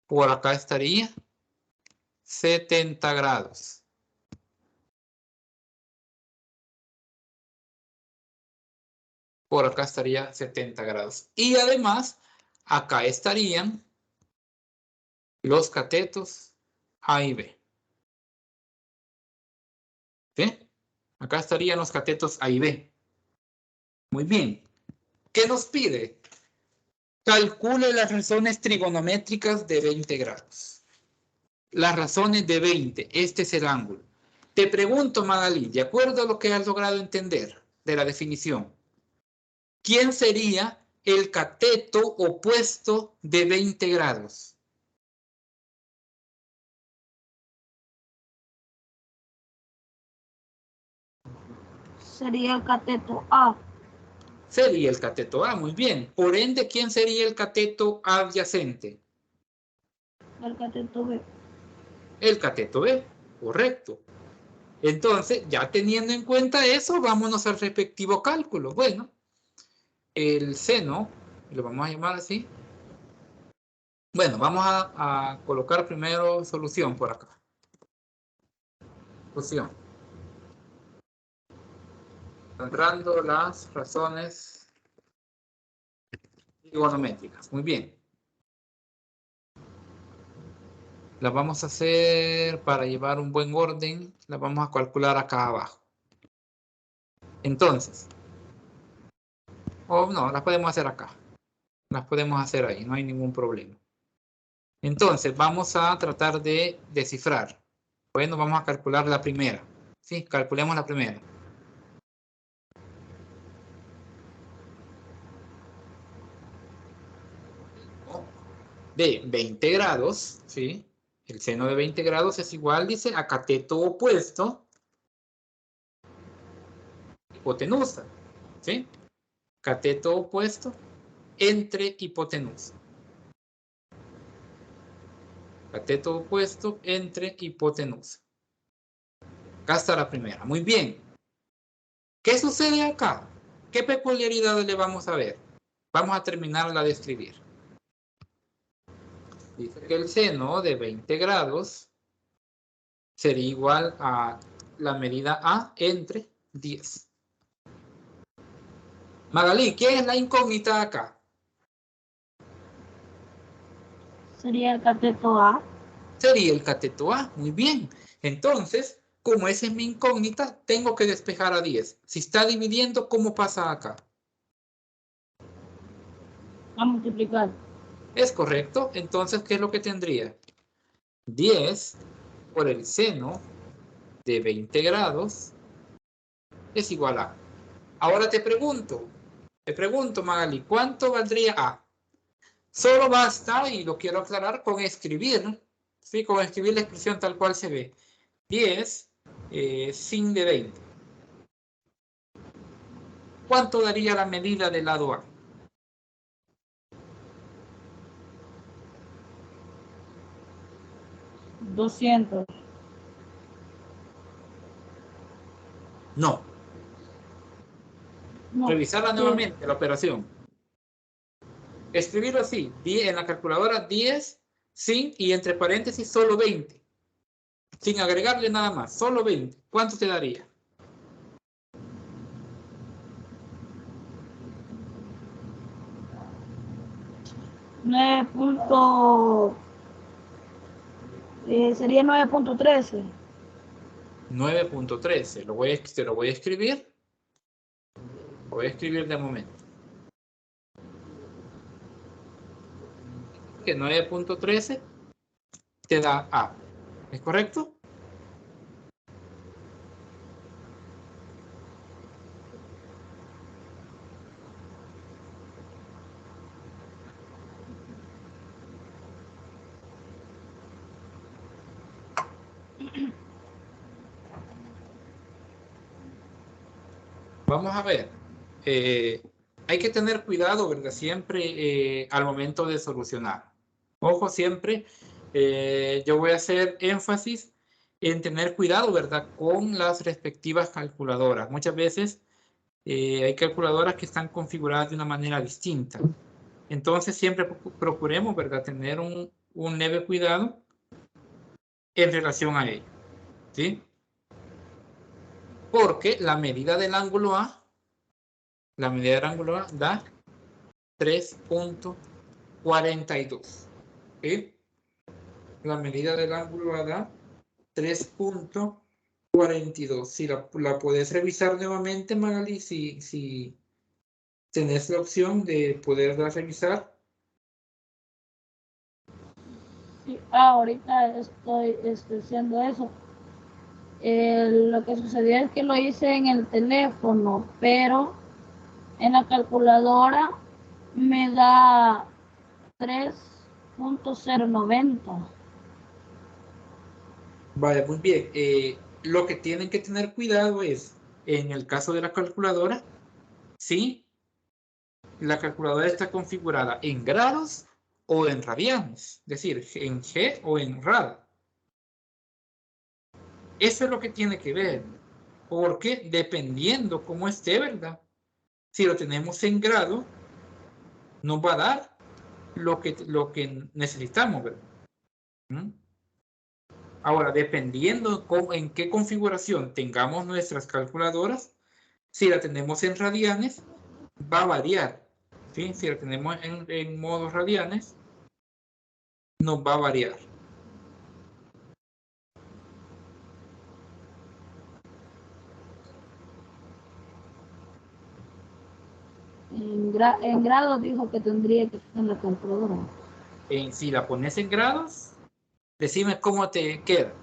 por acá estaría 70 grados. Por acá estaría 70 grados. Y además, acá estarían los catetos A y B. ¿Sí? Acá estarían los catetos A y B. Muy bien. ¿Qué nos pide? Calcule las razones trigonométricas de 20 grados. Las razones de 20. Este es el ángulo. Te pregunto, Magali, de acuerdo a lo que has logrado entender de la definición, ¿quién sería el cateto opuesto de 20 grados? Sería el cateto A. Sería el cateto A, muy bien. Por ende, ¿quién sería el cateto adyacente? El cateto B. El cateto B, correcto. Entonces, ya teniendo en cuenta eso, vámonos al respectivo cálculo. Bueno, el seno, lo vamos a llamar así. Bueno, vamos a colocar primero solución por acá. Solución. Encontrando las razones trigonométricas. Muy bien. La vamos a hacer para llevar un buen orden. La vamos a calcular acá abajo. Entonces, o no, las podemos hacer acá. Las podemos hacer ahí, no hay ningún problema. Entonces, vamos a tratar de descifrar. Bueno, vamos a calcular la primera. Sí, calculemos la primera. De 20 grados, ¿sí? El seno de 20 grados es igual, dice, a cateto opuesto, hipotenusa, ¿sí? Cateto opuesto entre hipotenusa. Cateto opuesto entre hipotenusa. Acá está la primera. Muy bien. ¿Qué sucede acá? ¿Qué peculiaridades le vamos a ver? Vamos a terminarla de escribir. Dice que el seno de 20 grados sería igual a la medida A entre 10. Magalí, ¿quién es la incógnita acá? Sería el cateto A. Sería el cateto A. Muy bien. Entonces, como esa es mi incógnita, tengo que despejar a 10. Si está dividiendo, ¿cómo pasa acá? A multiplicar. Es correcto. Entonces, ¿qué es lo que tendría? 10 por el seno de 20 grados es igual a. Ahora te pregunto, Magali, ¿cuánto valdría A? Solo basta, y lo quiero aclarar, con escribir, ¿sí? Con escribir la expresión tal cual se ve. 10 sin de 20. ¿Cuánto daría la medida del lado A? 200. No. No. Revisarla nuevamente, la operación. Escribirlo así, en la calculadora 10 sin y entre paréntesis solo 20. Sin agregarle nada más, solo 20. ¿Cuánto te daría? 9. Sería 9.13. 9.13. Te lo voy a escribir. Lo voy a escribir de momento. Que 9.13 te da A. ¿Es correcto? Vamos a ver. Hay que tener cuidado, ¿verdad? Siempre al momento de solucionar. Ojo, siempre. Yo voy a hacer énfasis en tener cuidado, ¿verdad? Con las respectivas calculadoras. Muchas veces hay calculadoras que están configuradas de una manera distinta. Entonces, siempre procuremos, ¿verdad? Tener un leve cuidado en relación a ello. ¿Sí? Porque la medida del ángulo A da 3.42. ¿Sí? La medida del ángulo A da 3.42. Si la puedes revisar nuevamente, Magali, si tenés la opción de poderla revisar. Sí, ahorita estoy haciendo eso. Lo que sucedió es que lo hice en el teléfono, pero en la calculadora me da 3.090. Vale, muy bien. Lo que tienen que tener cuidado es, en el caso de la calculadora, si la calculadora está configurada en grados o en radianes, es decir, en G o en rad. Eso es lo que tiene que ver, porque dependiendo cómo esté, ¿verdad? Si lo tenemos en grado, nos va a dar lo que necesitamos, ¿verdad? ¿Mm? Ahora, dependiendo en qué configuración tengamos nuestras calculadoras, si la tenemos en radianes, va a variar. ¿Sí? Si la tenemos en modos radianes, nos va a variar. En grado dijo que tendría que ser en la calculadora. Si la pones en grados, decime cómo te queda.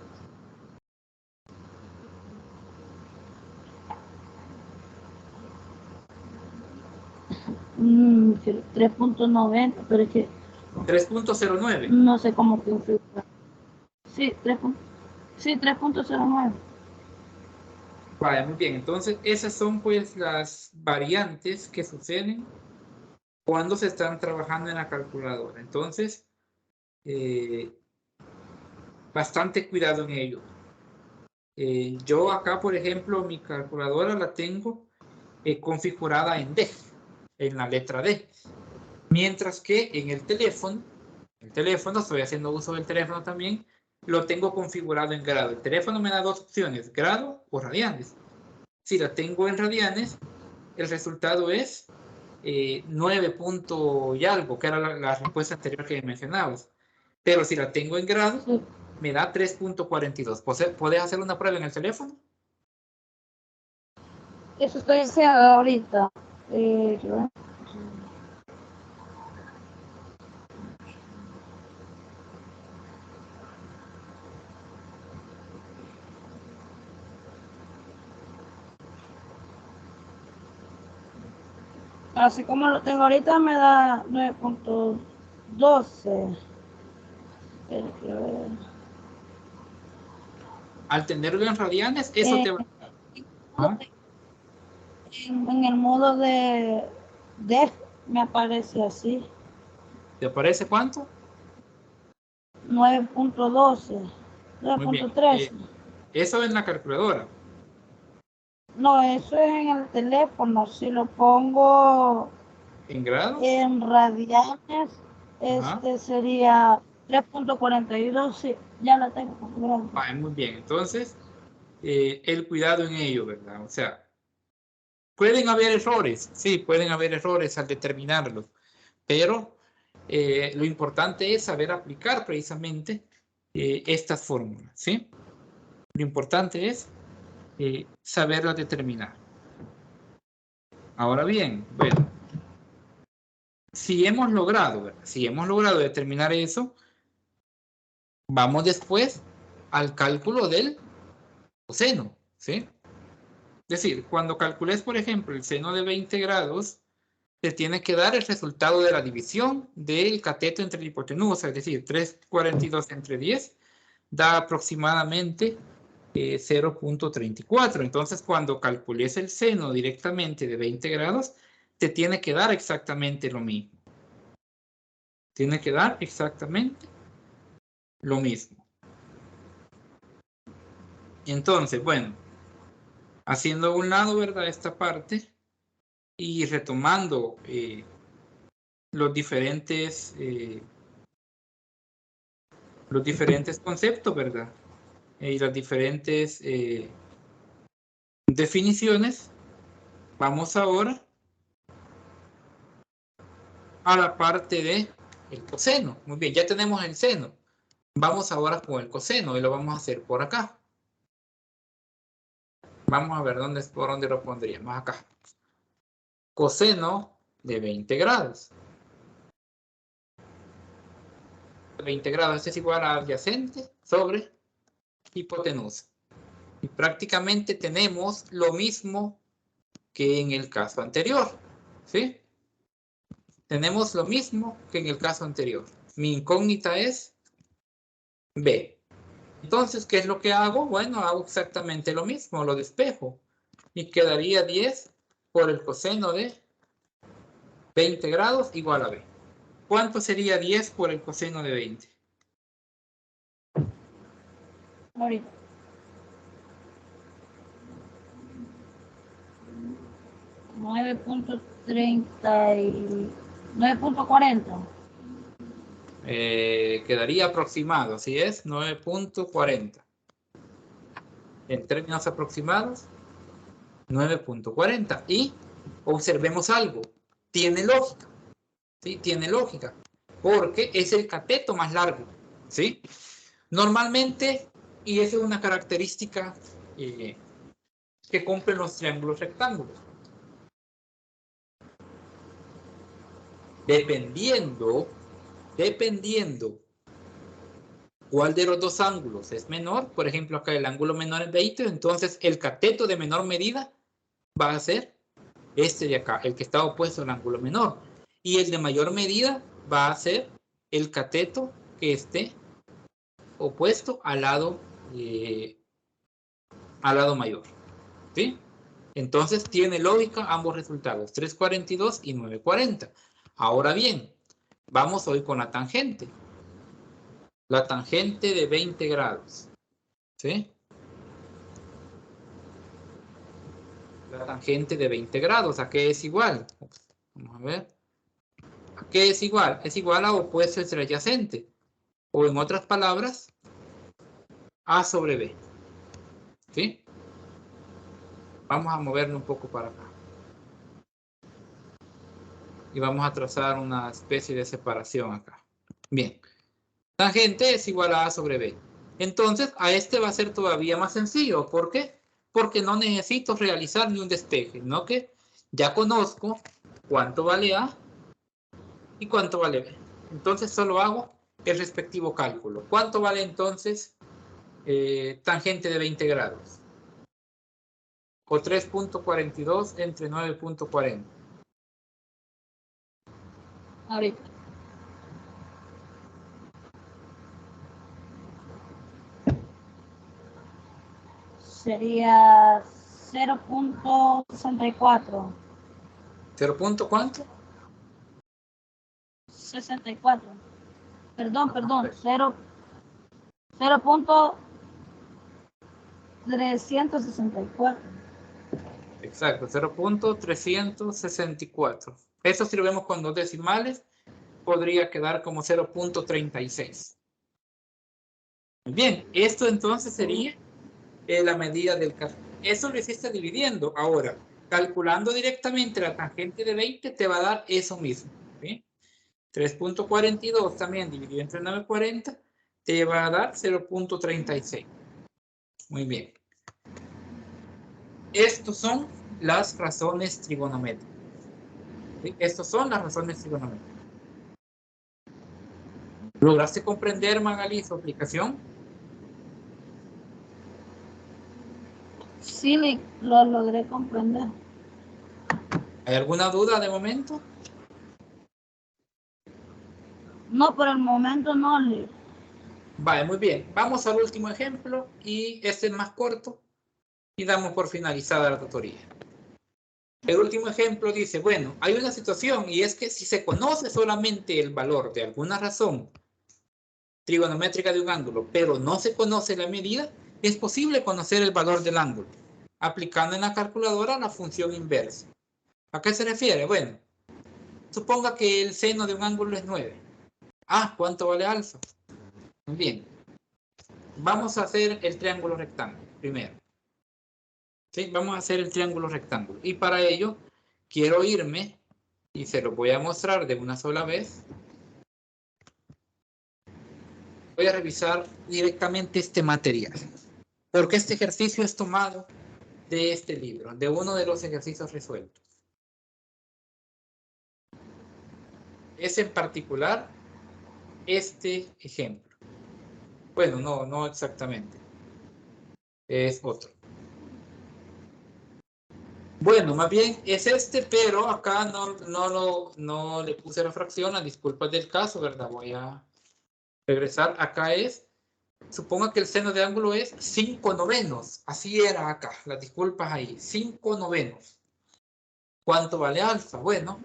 Sí, 3.90, pero es que 3.09. no sé cómo configurar. Sí, 3.09. Vale, muy bien. Entonces, esas son pues las variantes que suceden cuando se están trabajando en la calculadora. Entonces, bastante cuidado en ello. Yo acá, por ejemplo, mi calculadora la tengo configurada en D, en la letra D. Mientras que en el teléfono, estoy haciendo uso del teléfono también, lo tengo configurado en grado. El teléfono me da dos opciones, grado o radianes. Si la tengo en radianes, el resultado es 9 punto y algo, que era la respuesta anterior que mencionabas. Pero si la tengo en grado, Sí. me da 3.42. ¿Puedes hacer una prueba en el teléfono? Eso estoy haciendo ahorita. Quiero ver. Así como lo tengo ahorita me da 9.12. Quiero ver. Al tenerlo en radianes, eso te va... ¿Ah? En el modo de def me aparece así. ¿Te parece cuánto? 9.12. Muy bien. 9.13. Eso en la calculadora. No, eso es en el teléfono. Si lo pongo ¿En grados? en radianes, Ajá. sería 3.42. Sí, ya la tengo configurada. Muy bien. Entonces, el cuidado en ello, ¿verdad? O sea, pueden haber errores. Sí, pueden haber errores al determinarlo. Pero lo importante es saber aplicar precisamente estas fórmulas, ¿sí? Lo importante es saberlas determinar. Ahora bien, bueno, si hemos logrado, ¿verdad? Si hemos logrado determinar eso, vamos después al cálculo del coseno, ¿sí? Es decir, cuando calcules, por ejemplo, el seno de 20 grados, te tiene que dar el resultado de la división del cateto entre la hipotenusa, es decir, 3,42 entre 10 da aproximadamente 0.34. Entonces, cuando calcules el seno directamente de 20 grados, te tiene que dar exactamente lo mismo. Tiene que dar exactamente lo mismo. Entonces, bueno, haciendo a un lado, ¿verdad? Esta parte y retomando los diferentes conceptos, ¿verdad? Y las diferentes definiciones. Vamos ahora a la parte de el coseno. Muy bien, ya tenemos el seno. Vamos ahora con el coseno y lo vamos a hacer por acá. Vamos a ver por dónde lo pondríamos acá. Coseno de 20 grados. 20 grados, este es igual a adyacente sobre hipotenusa. Y prácticamente tenemos lo mismo que en el caso anterior. ¿Sí? Tenemos lo mismo que en el caso anterior. Mi incógnita es B. Entonces, ¿qué es lo que hago? Bueno, hago exactamente lo mismo, lo despejo. Y quedaría 10 por el coseno de 20 grados igual a B. ¿Cuánto sería 10 por el coseno de 20? Ahorita. 9.30 y 9.40. Quedaría aproximado, ¿sí es? 9.40. En términos aproximados, 9.40. Y observemos algo. Tiene lógica. ¿Sí? Tiene lógica. Porque es el cateto más largo. ¿Sí? Normalmente, y esa es una característica que cumplen los triángulos rectángulos. Dependiendo cuál de los dos ángulos es menor, por ejemplo, acá el ángulo menor es 20, entonces el cateto de menor medida va a ser este de acá, el que está opuesto al ángulo menor. Y el de mayor medida va a ser el cateto que esté opuesto al lado mayor. ¿Sí? Entonces tiene lógica ambos resultados, 342 y 940. Ahora bien, vamos hoy con la tangente. La tangente de 20 grados. ¿Sí? La tangente de 20 grados, ¿a qué es igual? Vamos a ver. ¿A qué es igual? Es igual a opuesto entre adyacente. O en otras palabras, A sobre B. ¿Sí? Vamos a moverlo un poco para acá. Y vamos a trazar una especie de separación acá. Bien. Tangente es igual a A sobre B. Entonces, a este va a ser todavía más sencillo. ¿Por qué? Porque no necesito realizar ni un despeje, ¿no? Que ya conozco cuánto vale A y cuánto vale B. Entonces, solo hago el respectivo cálculo. ¿Cuánto vale entonces tangente de 20 grados? O 3.42 entre 9.40. Ahorita. Sería 0.64. ¿0 cuánto? 64. Perdón, A ver. 0.364. Exacto, 0.364. Eso si lo vemos con dos decimales, podría quedar como 0.36. Bien, esto entonces sería la medida del caso. Eso lo hiciste dividiendo. Ahora, calculando directamente la tangente de 20, te va a dar eso mismo. ¿Sí? 3.42 también dividido entre 9.40, te va a dar 0.36. Muy bien. Estos son las razones trigonométricas. ¿Sí? Estas son las razones trigonométricas. ¿Lograste comprender, Magali, su aplicación? Sí, lo logré comprender. ¿Hay alguna duda de momento? No, por el momento no. Vale, muy bien. Vamos al último ejemplo y este es más corto y damos por finalizada la tutoría. El último ejemplo dice, bueno, hay una situación y es que si se conoce solamente el valor de alguna razón trigonométrica de un ángulo, pero no se conoce la medida, es posible conocer el valor del ángulo, aplicando en la calculadora la función inversa. ¿A qué se refiere? Bueno, suponga que el seno de un ángulo es 9. Ah, ¿cuánto vale alfa? Muy bien. Vamos a hacer el triángulo rectángulo primero. ¿Sí? Vamos a hacer el triángulo rectángulo. Y para ello, quiero irme, y se lo voy a mostrar de una sola vez. Voy a revisar directamente este material. Porque este ejercicio es tomado de este libro, de uno de los ejercicios resueltos. Es en particular este ejemplo. Bueno, no exactamente. Es otro. Bueno, más bien es este, pero acá no le puse la fracción, a disculpas del caso, ¿verdad? Voy a regresar. Acá es, suponga que el seno de ángulo es 5 novenos. Así era acá, las disculpas ahí, 5 novenos. ¿Cuánto vale alfa? Bueno,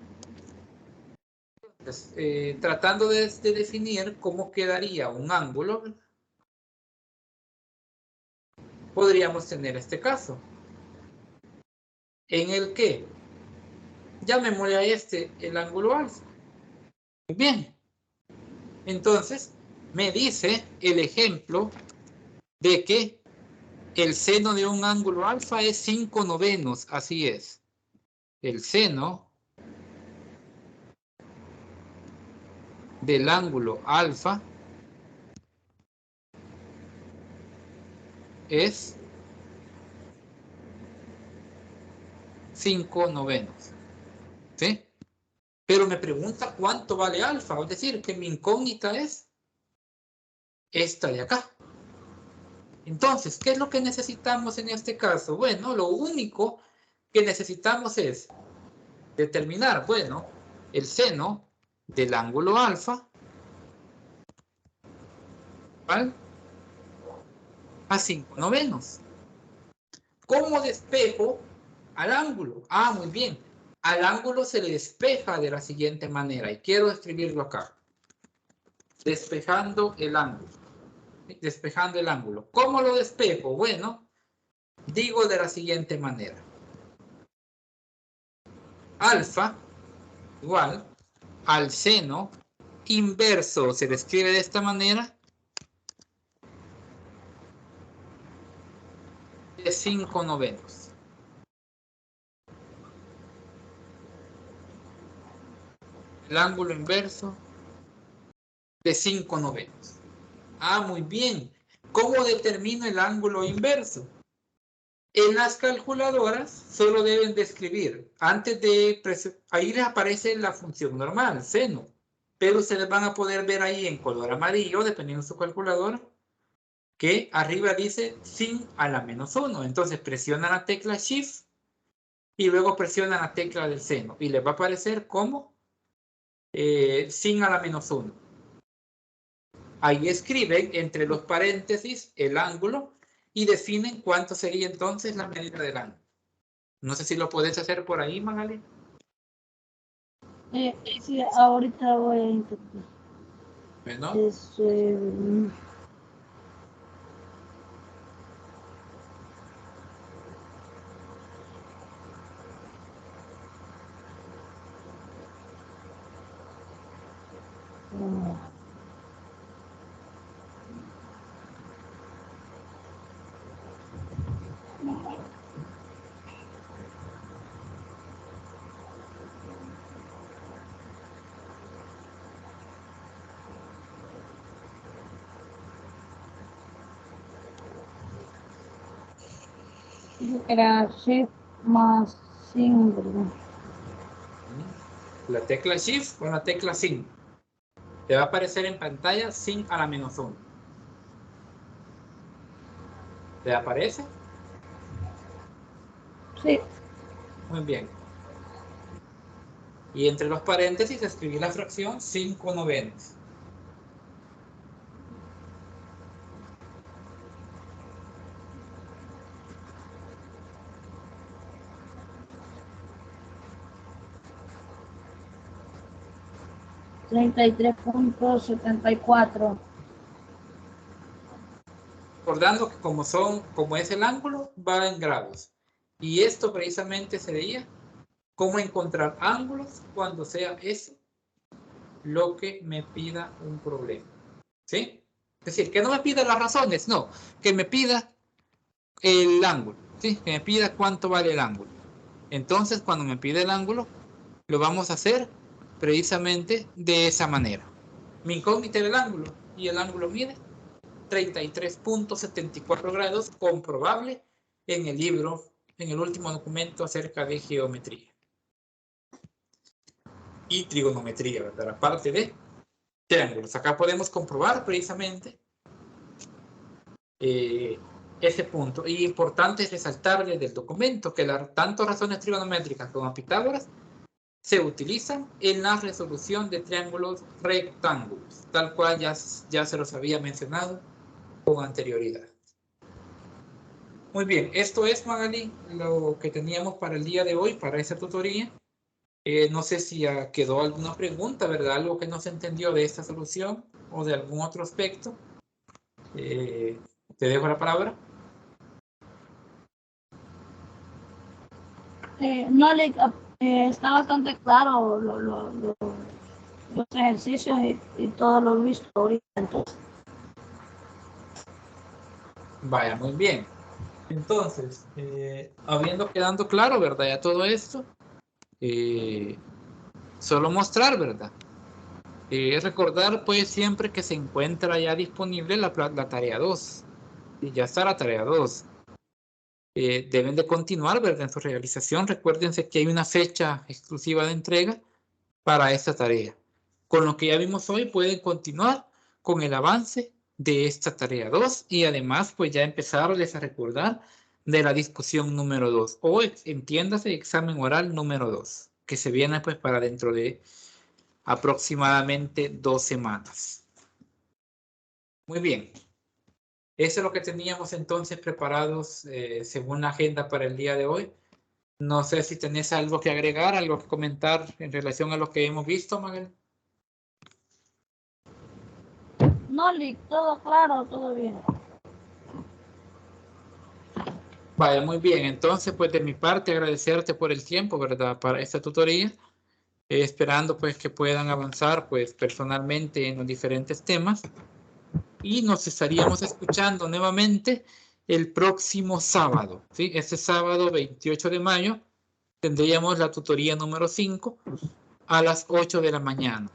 pues, tratando de definir cómo quedaría un ángulo, podríamos tener este caso, en el que llamémosle a este el ángulo alfa. Muy bien. Entonces, me dice el ejemplo de que el seno de un ángulo alfa es 5 novenos. Así es. El seno del ángulo alfa es 5 novenos. ¿Sí? Pero me pregunta cuánto vale alfa, es decir, que mi incógnita es esta de acá. Entonces, ¿qué es lo que necesitamos en este caso? Bueno, lo único que necesitamos es determinar, bueno, el seno del ángulo alfa, ¿vale? A 5/9. ¿Cómo despejo al ángulo? Ah, muy bien. Al ángulo se le despeja de la siguiente manera, y quiero escribirlo acá. Despejando el ángulo. Despejando el ángulo. ¿Cómo lo despejo? Bueno, digo de la siguiente manera. Alfa igual al seno inverso, se le escribe de esta manera, de 5/9. El ángulo inverso de 5/9. Ah, muy bien. ¿Cómo determino el ángulo inverso? En las calculadoras solo deben de escribir, antes de, ahí les aparece la función normal, seno, pero ustedes van a poder ver ahí en color amarillo, dependiendo de su calculadora, que arriba dice sin a la -1. Entonces presionan la tecla Shift y luego presionan la tecla del seno y les va a aparecer como sin a la -1. Ahí escriben entre los paréntesis el ángulo y definen cuánto sería entonces la medida del ángulo. No sé si lo puedes hacer por ahí, Magali. Sí, ahorita voy a intentar. Bueno. Era Shift más sin, ¿verdad? La tecla Shift con la tecla sin. Te va a aparecer en pantalla sin a la -1. ¿Te aparece? Sí. Muy bien. Y entre los paréntesis escribí la fracción 5/9. $33.74. Recordando que como es el ángulo, va en grados. Y esto precisamente sería cómo encontrar ángulos cuando sea eso lo que me pida un problema. ¿Sí? Es decir, que no me pida las razones, no. Que me pida el ángulo. ¿Sí? Que me pida cuánto vale el ángulo. Entonces, cuando me pide el ángulo, lo vamos a hacer precisamente de esa manera. Mi incógnita era el ángulo y el ángulo mide 33.74 grados, comprobable en el libro, en el último documento acerca de geometría y trigonometría, ¿verdad? Aparte de triángulos. Acá podemos comprobar precisamente ese punto. Y importante es resaltar desde el documento que tanto razones trigonométricas como Pitágoras se utilizan en la resolución de triángulos rectángulos, tal cual ya se los había mencionado con anterioridad. Muy bien, esto es, Magali, lo que teníamos para el día de hoy, para esa tutoría. No sé si quedó alguna pregunta, ¿verdad? Algo que no se entendió de esta solución o de algún otro aspecto. Te dejo la palabra. No le está bastante claro los ejercicios y todo lo visto ahorita. Entonces, Vaya, muy bien. Entonces, habiendo quedado claro, ¿verdad? Ya todo esto, solo mostrar, ¿verdad? Recordar, pues, siempre que se encuentra ya disponible la tarea 2. Y ya está la tarea 2. Deben de continuar, ¿verdad? En su realización. Recuérdense que hay una fecha exclusiva de entrega para esta tarea. Con lo que ya vimos hoy, pueden continuar con el avance de esta tarea 2 y además pues ya empezarles a recordar de la discusión número 2 o entiéndase examen oral número 2 que se viene pues para dentro de aproximadamente 2 semanas. Muy bien. Eso es lo que teníamos entonces preparados según la agenda para el día de hoy. No sé si tenés algo que agregar, algo que comentar en relación a lo que hemos visto, Magal. No, Lick, todo claro, todo bien. Vale, muy bien. Entonces, pues de mi parte, agradecerte por el tiempo, ¿verdad? Para esta tutoría. Esperando pues que puedan avanzar pues personalmente en los diferentes temas. Y nos estaríamos escuchando nuevamente el próximo sábado, ¿sí? Este sábado 28 de mayo tendríamos la tutoría número 5 a las 8 de la mañana.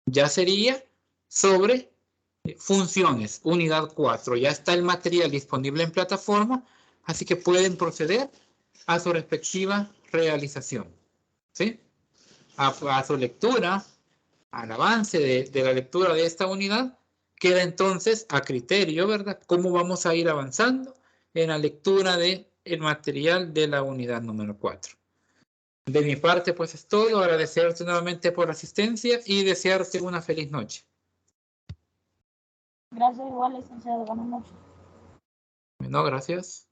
Ya sería sobre funciones, unidad 4. Ya está el material disponible en plataforma, así que pueden proceder a su respectiva realización, ¿sí? A su lectura, al avance de la lectura de esta unidad, queda entonces a criterio, ¿verdad? Cómo vamos a ir avanzando en la lectura del material de la unidad número 4. De mi parte, pues es todo. Agradecerte nuevamente por la asistencia y desearte una feliz noche. Gracias igual, licenciado. Buenas noches. No, gracias.